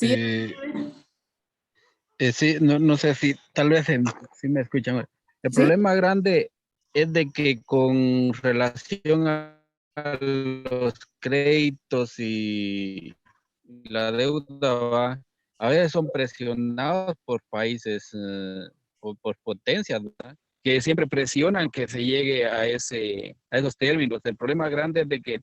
Sí. Sí, no sé si tal vez si me escuchan. El Sí. problema grande es de que con relación a los créditos y la deuda, a veces son presionados por países o por potencias, ¿verdad? Que siempre presionan que se llegue a esos términos. El problema grande es de que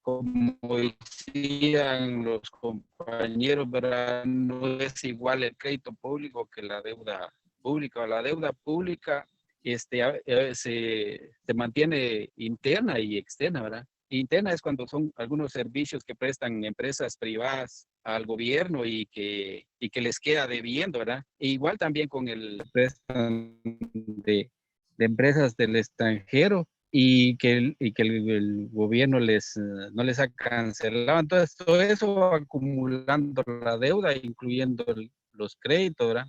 como decían los compañeros, ¿verdad? No es igual el crédito público que la deuda pública. La deuda pública se mantiene interna y externa, ¿verdad? Interna es cuando son algunos servicios que prestan empresas privadas al gobierno y que les queda debiendo, ¿verdad? E igual también con el prestan de empresas del extranjero y que el gobierno no les ha cancelado. Entonces, todo eso va acumulando la deuda, incluyendo los créditos, ¿verdad?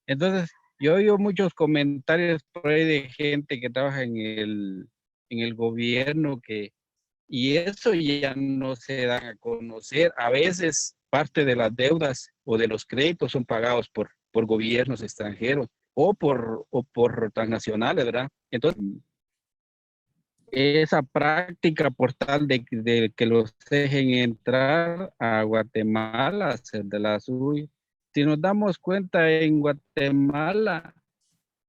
Entonces, yo oigo muchos comentarios por ahí de gente que trabaja en el gobierno y eso ya no se da a conocer. A veces parte de las deudas o de los créditos son pagados por gobiernos extranjeros o por transnacionales, ¿verdad? Entonces, esa práctica por tal de que los dejen entrar a Guatemala, hacer de la suya. Si nos damos cuenta, en Guatemala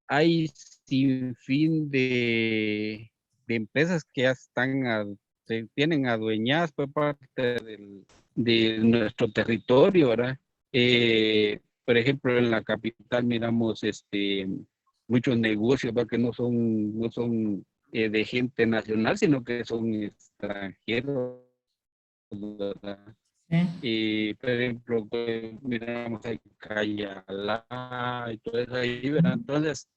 hay sin fin de empresas que ya se tienen adueñadas por parte de nuestro territorio, ¿verdad? Por ejemplo, en la capital miramos muchos negocios, ¿verdad? Que no son de gente nacional, sino que son extranjeros, ¿verdad? Y, por ejemplo, pues, miramos ahí Cayala y todo eso ahí, ¿verdad? Entonces,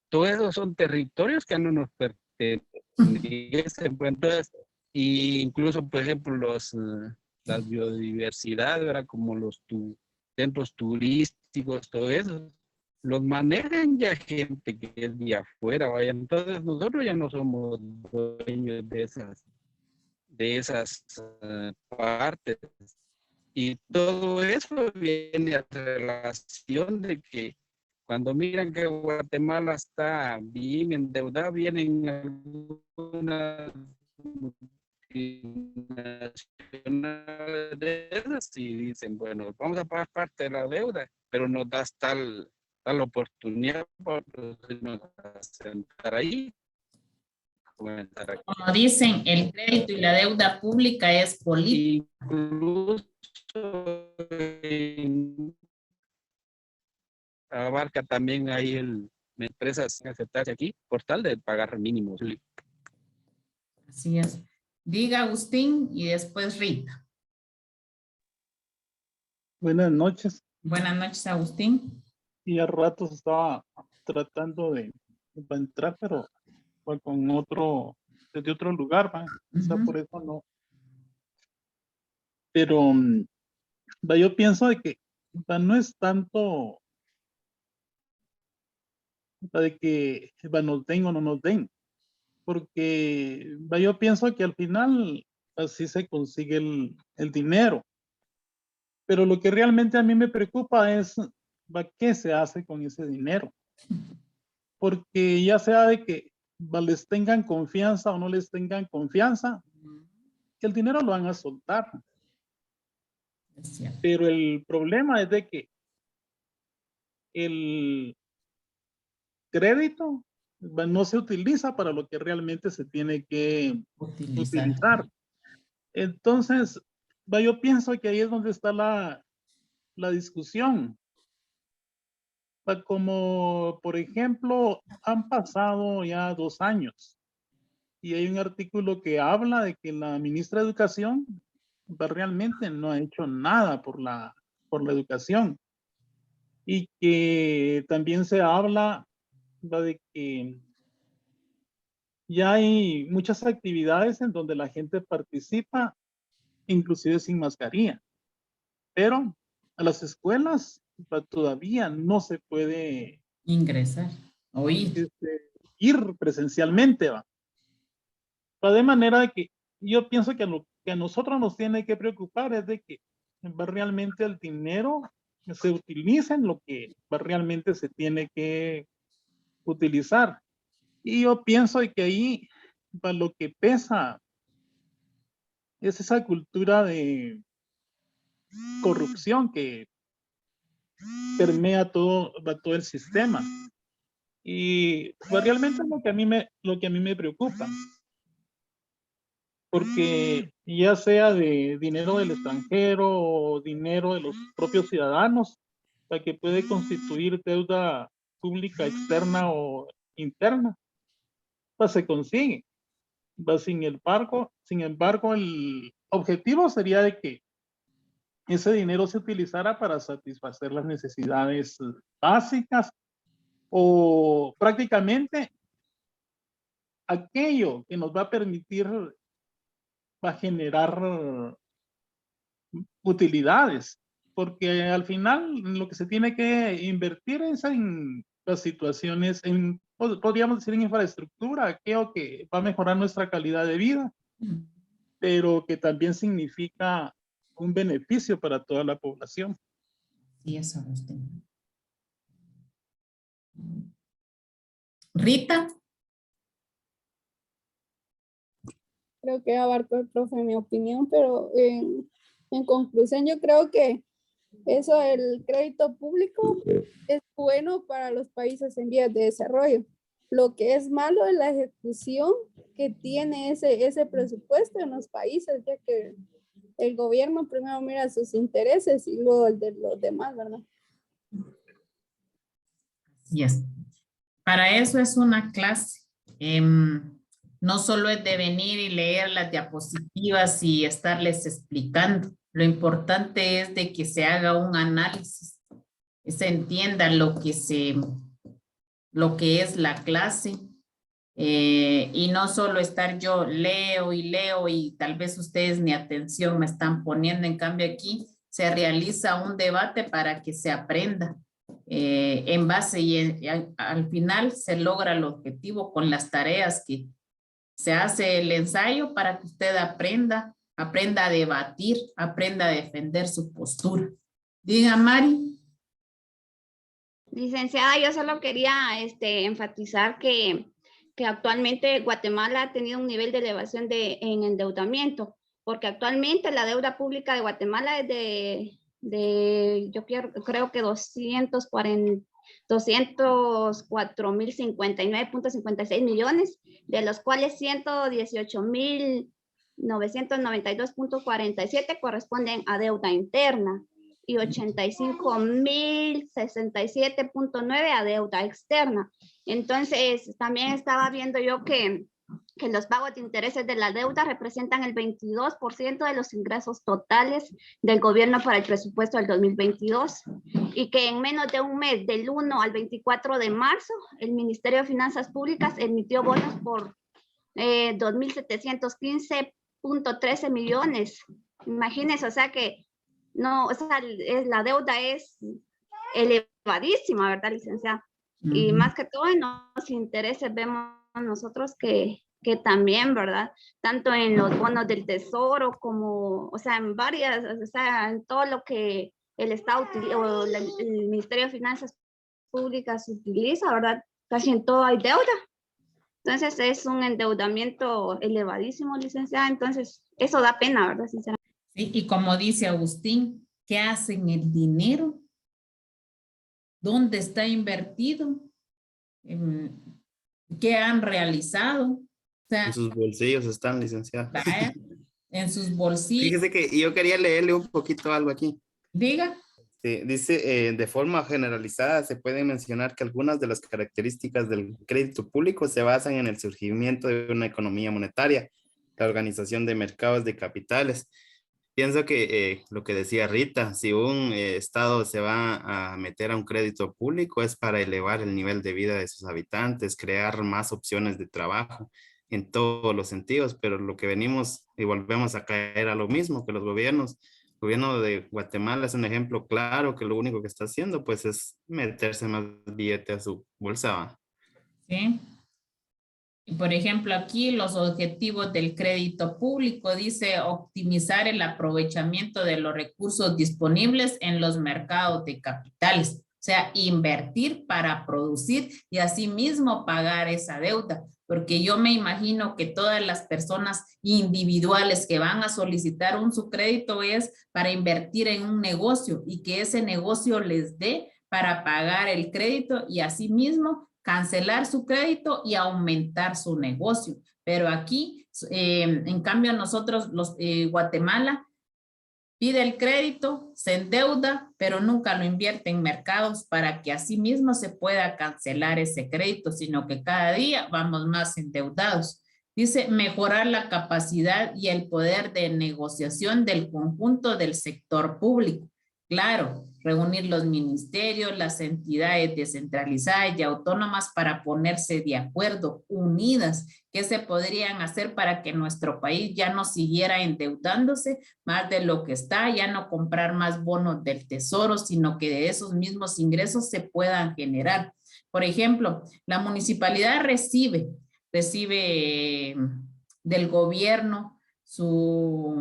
todos esos son territorios que no nos pertenecen, pues, entonces, y incluso, por ejemplo, la biodiversidad, ¿verdad? Como los centros turísticos, todo eso, los manejan ya gente que es de afuera, vaya. Entonces, nosotros ya no somos dueños de esas partes. Y todo eso viene a relación de que cuando miran que Guatemala está bien endeudada, vienen algunas multinacionales de esas y dicen, bueno, vamos a pagar parte de la deuda, pero nos das tal oportunidad para sentar ahí. Como dicen, el crédito y la deuda pública es política. Incluso abarca también ahí empresas aceptarse aquí por tal de pagar mínimos. Así es. Diga Agustín y después Rita. Buenas noches. Buenas noches, Agustín. Y a ratos estaba tratando de entrar, pero fue con desde otro lugar, ¿va? O sea, por eso no. Pero yo pienso de que no es tanto de que nos den o no nos den, porque yo pienso que al final así se consigue el dinero. Pero lo que realmente a mí me preocupa es qué se hace con ese dinero. Porque ya sea de que les tengan confianza o no les tengan confianza, el dinero lo van a soltar. Pero el problema es de que el crédito no se utiliza para lo que realmente se tiene que utilizar. Entonces, yo pienso que ahí es donde está la discusión. Como, por ejemplo, han pasado ya 2 años y hay un artículo que habla de que la ministra de Educación realmente no ha hecho nada por la educación, y que también se habla de que ya hay muchas actividades en donde la gente participa, inclusive sin mascarilla, pero a las escuelas todavía no se puede ingresar o ir presencialmente, ¿va? De manera que yo pienso que lo que a nosotros nos tiene que preocupar es de que realmente el dinero se utilice en lo que realmente se tiene que utilizar. Y yo pienso que ahí lo que pesa es esa cultura de corrupción que permea todo el sistema. Y pues, realmente es lo que a mí me preocupa. Porque ya sea de dinero del extranjero o dinero de los propios ciudadanos, la que puede constituir deuda pública externa o interna, pues se consigue. Pues, sin embargo, el objetivo sería de que ese dinero se utilizara para satisfacer las necesidades básicas o prácticamente aquello que nos va a permitir, va a generar utilidades, porque al final lo que se tiene que invertir es en las situaciones, podríamos decir en infraestructura, aquello que va a mejorar nuestra calidad de vida, pero que también significa un beneficio para toda la población. Sí, eso usted. Rita. Creo que abarcó el profe mi opinión, pero en conclusión yo creo que eso del crédito público es bueno para los países en vías de desarrollo. Lo que es malo es la ejecución que tiene ese presupuesto en los países, ya que el gobierno primero mira sus intereses y luego el de los demás, ¿verdad? Yes. Para eso es una clase. No solo es de venir y leer las diapositivas y estarles explicando. Lo importante es de que se haga un análisis, se entienda lo que es la clase, y no solo estar yo leo y tal vez ustedes ni atención me están poniendo. En cambio aquí se realiza un debate para que se aprenda en base y al final se logra el objetivo con las tareas que se hace el ensayo para que usted aprenda a debatir, aprenda a defender su postura. Diga, Mari. Licenciada, yo solo quería enfatizar que actualmente Guatemala ha tenido un nivel de elevación en endeudamiento, porque actualmente la deuda pública de Guatemala es yo creo que 204.059.56 millones, de los cuales 118.992.47 corresponden a deuda interna y 85.067.9 a deuda externa. Entonces, también estaba viendo yo que los pagos de intereses de la deuda representan el 22% de los ingresos totales del gobierno para el presupuesto del 2022 y que en menos de un mes, del 1 al 24 de marzo, el Ministerio de Finanzas Públicas emitió bonos por 2.715.13 millones. Imagínense, o sea que no, o sea, la deuda es elevadísima, ¿verdad, licenciada? Y más que todo en los intereses vemos nosotros que también, ¿verdad? Tanto en los bonos del tesoro como, o sea, en varias, o sea, en todo lo que el Estado o el Ministerio de Finanzas Públicas utiliza, ¿verdad? Casi en todo hay deuda. Entonces es un endeudamiento elevadísimo, licenciada. Entonces eso da pena, ¿verdad, sinceramente? Sí, y como dice Agustín, ¿qué hacen el dinero? ¿Dónde está invertido? ¿Qué han realizado? O sea, En sus bolsillos están, licenciada. En sus bolsillos. Fíjese que yo quería leerle un poquito algo aquí. Diga. Sí, dice, de forma generalizada se puede mencionar que algunas de las características del crédito público se basan en el surgimiento de una economía monetaria, la organización de mercados de capitales. Pienso que lo que decía Rita, si un estado se va a meter a un crédito público es para elevar el nivel de vida de sus habitantes, crear más opciones de trabajo en todos los sentidos, pero lo que venimos y volvemos a caer a lo mismo que los gobiernos. El gobierno de Guatemala es un ejemplo claro que lo único que está haciendo pues es meterse más billete a su bolsa. Sí. Por ejemplo, aquí los objetivos del crédito público dice optimizar el aprovechamiento de los recursos disponibles en los mercados de capitales. O sea, invertir para producir y asimismo pagar esa deuda. Porque yo me imagino que todas las personas individuales que van a solicitar su crédito es para invertir en un negocio y que ese negocio les dé para pagar el crédito y asimismo cancelar su crédito y aumentar su negocio. Pero aquí, en cambio, nosotros, Guatemala, pide el crédito, se endeuda, pero nunca lo invierte en mercados para que así mismo se pueda cancelar ese crédito, sino que cada día vamos más endeudados. Dice, mejorar la capacidad y el poder de negociación del conjunto del sector público. Claro, reunir los ministerios, las entidades descentralizadas y autónomas para ponerse de acuerdo, unidas. ¿Qué se podrían hacer para que nuestro país ya no siguiera endeudándose más de lo que está, ya no comprar más bonos del tesoro, sino que de esos mismos ingresos se puedan generar? Por ejemplo, la municipalidad recibe del gobierno su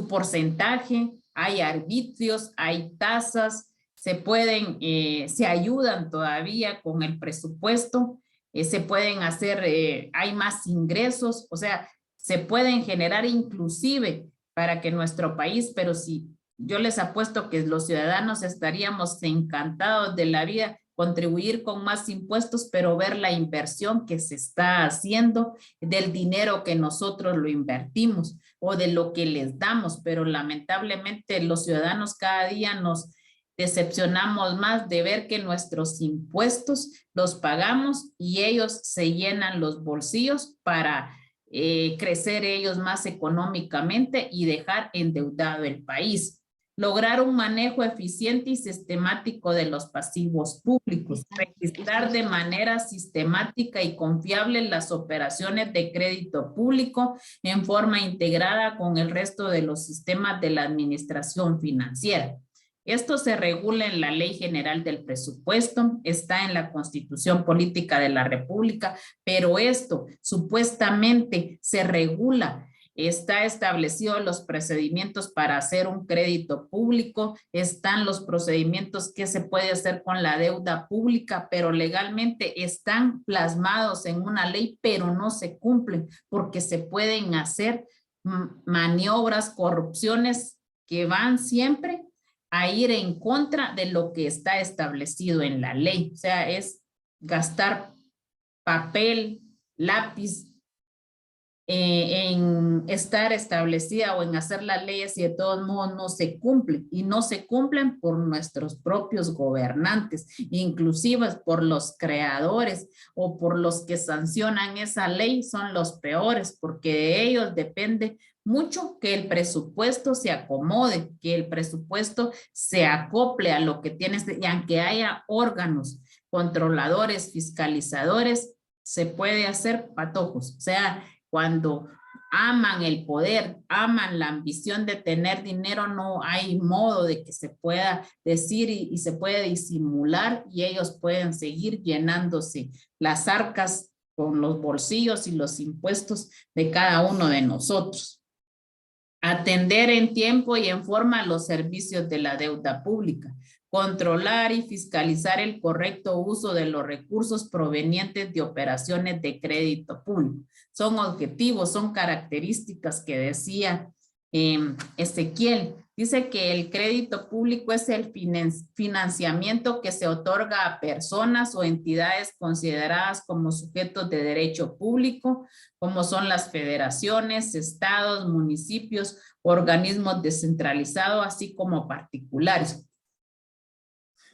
porcentaje, hay arbitrios, hay tasas, se ayudan todavía con el presupuesto, se pueden hacer, hay más ingresos, o sea, se pueden generar inclusive para que nuestro país, pero si yo les apuesto que los ciudadanos estaríamos encantados de la vida, contribuir con más impuestos, pero ver la inversión que se está haciendo del dinero que nosotros lo invertimos o de lo que les damos, pero lamentablemente los ciudadanos cada día nos decepcionamos más de ver que nuestros impuestos los pagamos y ellos se llenan los bolsillos para crecer ellos más económicamente y dejar endeudado el país. Lograr un manejo eficiente y sistemático de los pasivos públicos. Registrar de manera sistemática y confiable las operaciones de crédito público en forma integrada con el resto de los sistemas de la administración financiera. Esto se regula en la Ley General del Presupuesto, está en la Constitución Política de la República, pero esto supuestamente se regula. Está establecido los procedimientos para hacer un crédito público, están los procedimientos que se puede hacer con la deuda pública, pero legalmente están plasmados en una ley, pero no se cumplen porque se pueden hacer maniobras, corrupciones que van siempre a ir en contra de lo que está establecido en la ley. O sea, es gastar papel, lápiz, en estar establecida o en hacer las leyes y de todos modos no se cumplen y no se cumplen por nuestros propios gobernantes, inclusive por los creadores o por los que sancionan esa ley son los peores porque de ellos depende mucho que el presupuesto se acomode, que el presupuesto se acople a lo que tienes y aunque haya órganos controladores, fiscalizadores, se puede hacer patojos, o sea, cuando aman el poder, aman la ambición de tener dinero, no hay modo de que se pueda decir y se puede disimular y ellos pueden seguir llenándose las arcas con los bolsillos y los impuestos de cada uno de nosotros. Atender en tiempo y en forma los servicios de la deuda pública. Controlar y fiscalizar el correcto uso de los recursos provenientes de operaciones de crédito público. Son objetivos, son características que decía Ezequiel. Dice que el crédito público es el financiamiento que se otorga a personas o entidades consideradas como sujetos de derecho público, como son las federaciones, estados, municipios, organismos descentralizados, así como particulares.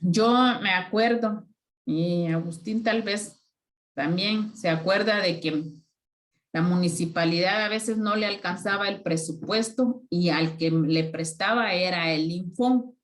Yo me acuerdo, y Agustín tal vez también se acuerda de que la municipalidad a veces no le alcanzaba el presupuesto y al que le prestaba era el Infon.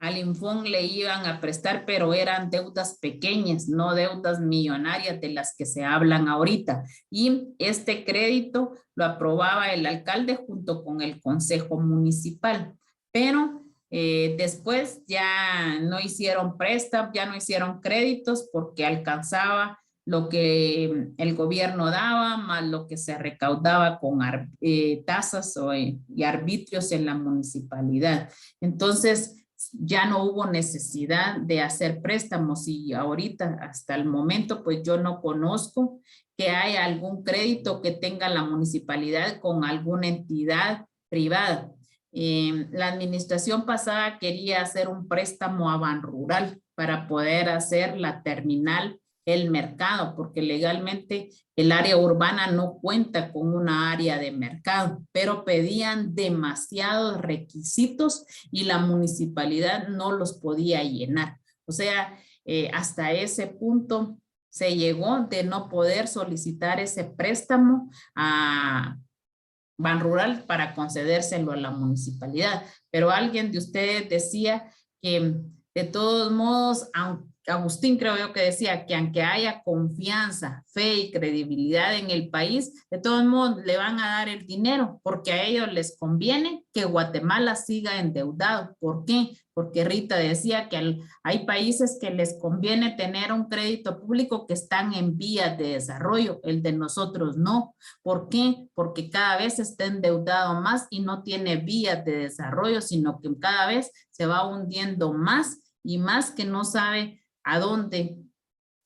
Al Infon le iban a prestar, pero eran deudas pequeñas, no deudas millonarias de las que se hablan ahorita. Y este crédito lo aprobaba el alcalde junto con el consejo municipal. Pero después ya no hicieron préstamos, ya no hicieron créditos porque alcanzaba lo que el gobierno daba, más lo que se recaudaba con tasas y arbitrios en la municipalidad. Entonces, ya no hubo necesidad de hacer préstamos y ahorita, hasta el momento, pues yo no conozco que haya algún crédito que tenga la municipalidad con alguna entidad privada. La administración pasada quería hacer un préstamo a Banrural para poder hacer la terminal El Mercado, porque legalmente el área urbana no cuenta con una área de mercado, pero pedían demasiados requisitos y la municipalidad no los podía llenar. O sea, hasta ese punto se llegó de no poder solicitar ese préstamo a Banrural para concedérselo a la municipalidad. Pero alguien de ustedes decía que de todos modos, Agustín creo yo que decía que aunque haya confianza, fe y credibilidad en el país, de todos modos le van a dar el dinero porque a ellos les conviene que Guatemala siga endeudado. ¿Por qué? Porque Rita decía que hay países que les conviene tener un crédito público que están en vías de desarrollo, el de nosotros no. ¿Por qué? Porque cada vez está endeudado más y no tiene vías de desarrollo, sino que cada vez se va hundiendo más y más, que no sabe a dónde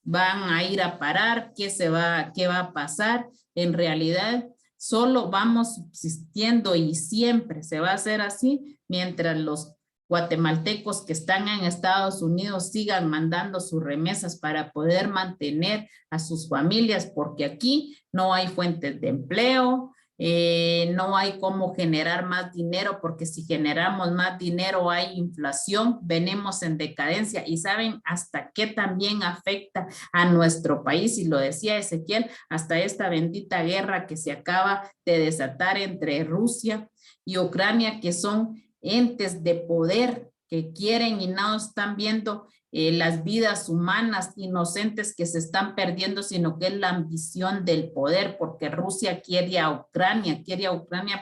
van a ir a parar, qué va a pasar. En realidad, solo vamos subsistiendo y siempre se va a hacer así mientras los guatemaltecos que están en Estados Unidos sigan mandando sus remesas para poder mantener a sus familias, porque aquí no hay fuentes de empleo, no hay cómo generar más dinero, porque si generamos más dinero hay inflación, venimos en decadencia. Y saben hasta qué también afecta a nuestro país, y lo decía Ezequiel, hasta esta bendita guerra que se acaba de desatar entre Rusia y Ucrania, que son entes de poder que quieren y no están viendo las vidas humanas inocentes que se están perdiendo, sino que es la ambición del poder, porque Rusia quiere a Ucrania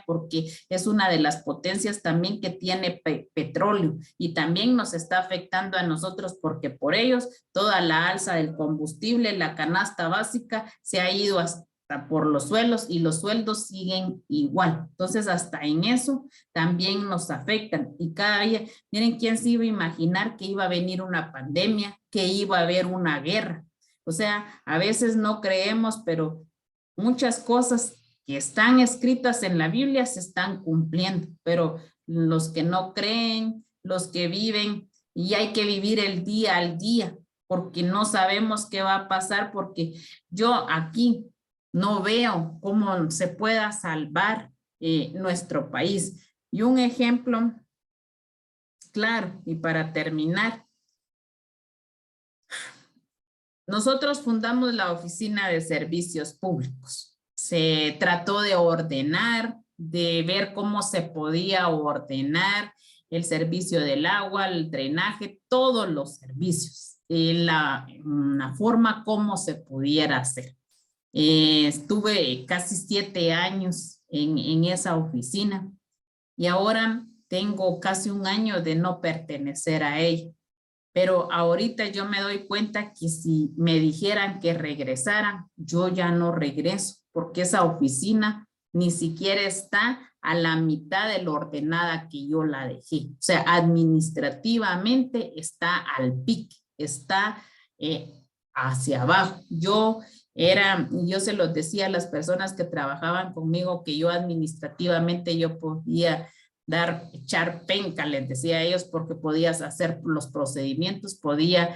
porque es una de las potencias también que tiene petróleo, y también nos está afectando a nosotros porque por ellos toda la alza del combustible, la canasta básica se ha ido hasta por los suelos y los sueldos siguen igual. Entonces hasta en eso también nos afectan, y cada día, miren, quién se iba a imaginar que iba a venir una pandemia, que iba a haber una guerra. O sea, a veces no creemos, pero muchas cosas que están escritas en la Biblia se están cumpliendo, pero los que no creen, los que viven, y hay que vivir el día al día, porque no sabemos qué va a pasar, porque yo aquí no veo cómo se pueda salvar nuestro país. Y un ejemplo claro, y para terminar, nosotros fundamos la Oficina de Servicios Públicos. Se trató de ordenar, de ver cómo se podía ordenar el servicio del agua, el drenaje, todos los servicios, una forma como se pudiera hacer. Estuve casi 7 años en esa oficina y ahora tengo casi 1 año de no pertenecer a ella. Pero ahorita yo me doy cuenta que si me dijeran que regresaran, yo ya no regreso, porque esa oficina ni siquiera está a la mitad de lo ordenada que yo la dejé. O sea, administrativamente está al pique, está hacia abajo. Yo se los decía a las personas que trabajaban conmigo que yo administrativamente yo podía echar penca, les decía a ellos, porque podías hacer los procedimientos, podía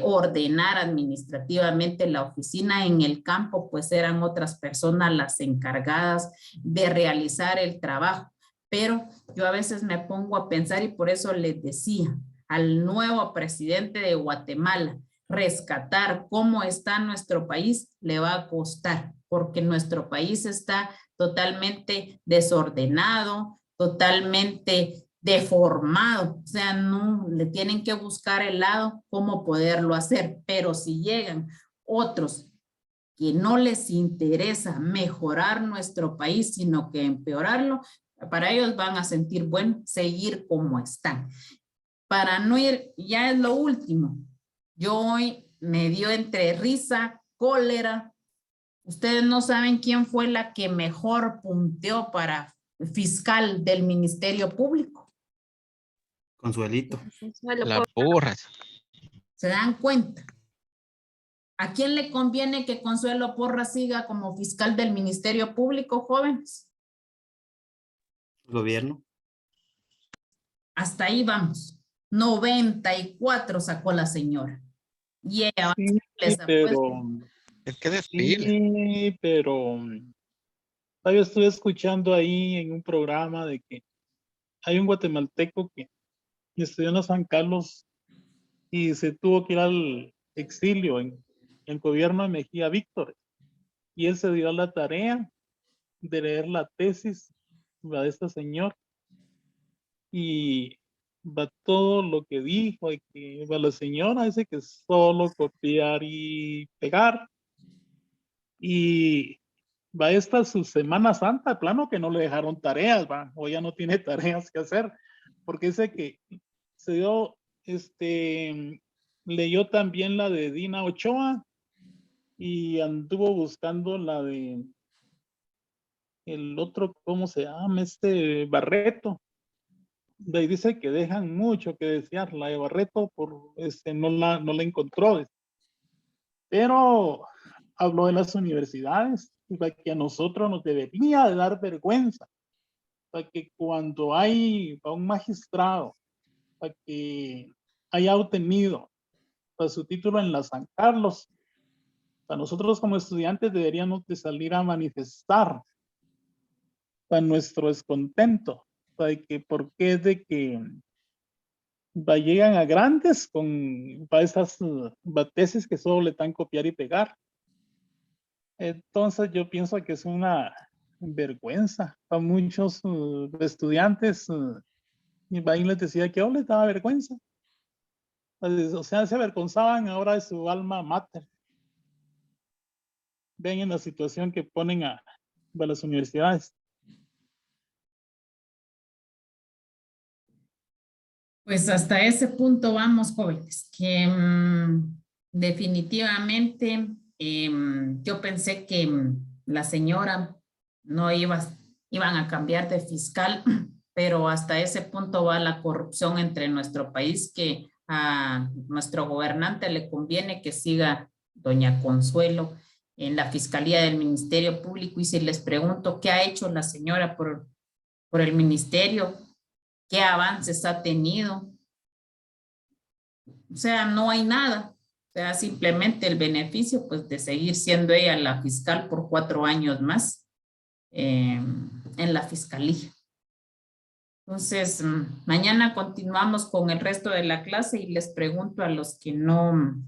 ordenar administrativamente la oficina. En el campo pues eran otras personas las encargadas de realizar el trabajo, pero yo a veces me pongo a pensar, y por eso les decía al nuevo presidente de Guatemala, rescatar cómo está nuestro país le va a costar, porque nuestro país está totalmente desordenado, totalmente deformado. O sea, no le tienen que buscar el lado cómo poderlo hacer. Pero si llegan otros que no les interesa mejorar nuestro país, sino que empeorarlo, para ellos van a sentir bueno seguir como están. Para no ir, ya es lo último. Yo hoy me dio entre risa cólera. Ustedes no saben quién fue la que mejor punteó para fiscal del Ministerio Público. Consuelito. Las porras. ¿Se dan cuenta? ¿A quién le conviene que Consuelo Porras siga como fiscal del Ministerio Público, jóvenes? Gobierno. Hasta ahí vamos. 94 sacó la señora. Y ella Sí, les pero, Es que desfile. sí, pero yo estuve escuchando ahí en un programa de que hay un guatemalteco que estudió en la San Carlos y se tuvo que ir al exilio en el gobierno de Mejía Víctor. Y él se dio la tarea de leer la tesis de esta señora. Y va todo lo que dijo, y que va la señora dice que solo copiar y pegar. Y va esta su Semana Santa, de plano que no le dejaron tareas, va, o ya no tiene tareas que hacer, porque dice que se dio, leyó también la de Dina Ochoa y anduvo buscando la de el otro, ¿cómo se llama? Barreto. De ahí dice que dejan mucho que desear, la de Barreto por no la encontró. Pero habló de las universidades, y para que a nosotros nos debería de dar vergüenza, para que cuando hay a un magistrado, para que haya obtenido para su título en la San Carlos, para nosotros como estudiantes deberíamos de salir a manifestar para nuestro descontento, para que por qué es de que llegan a grandes con esas tesis que solo le dan copiar y pegar. Entonces yo pienso que es una vergüenza para muchos estudiantes, y ahí les decía que les daba vergüenza. O sea, se avergonzaban ahora de su alma mater. Ven en la situación que ponen a las universidades. Pues hasta ese punto vamos, jóvenes, que definitivamente yo pensé que la señora no iban a cambiar de fiscal, pero hasta ese punto va la corrupción entre nuestro país, que a nuestro gobernante le conviene que siga doña Consuelo en la Fiscalía del Ministerio Público. Y si les pregunto qué ha hecho la señora por el ministerio, qué avances ha tenido, o sea, no hay nada. O sea, simplemente el beneficio pues de seguir siendo ella la fiscal por 4 años más en la fiscalía. Entonces, mañana continuamos con el resto de la clase y les pregunto a los que no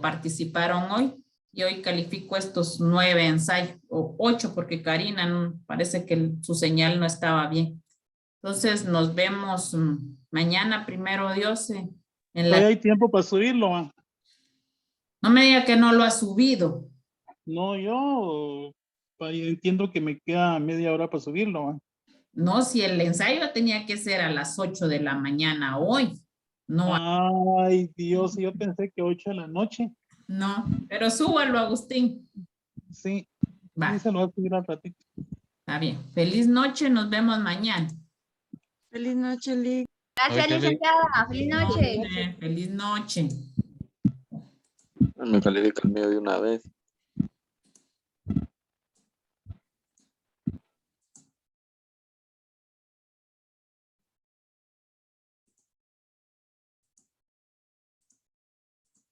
participaron hoy. Y hoy califico estos 9 ensayos, o 8, porque Karina parece que su señal no estaba bien. Entonces nos vemos mañana, primero Dios. Todavía hay tiempo para subirlo. No me diga que no lo ha subido. No, yo entiendo que me queda media hora para subirlo. No, si el ensayo tenía que ser a las 8 de la mañana hoy. No. Ay, Dios, yo pensé que 8 de la noche. No, pero súbalo, Agustín. Sí, va. Sí, se lo voy a subir al ratito. Está bien. Feliz noche, nos vemos mañana. Feliz noche, Lick. Gracias, licenciada. Feliz noche. Feliz noche. Me califica el mío de una vez.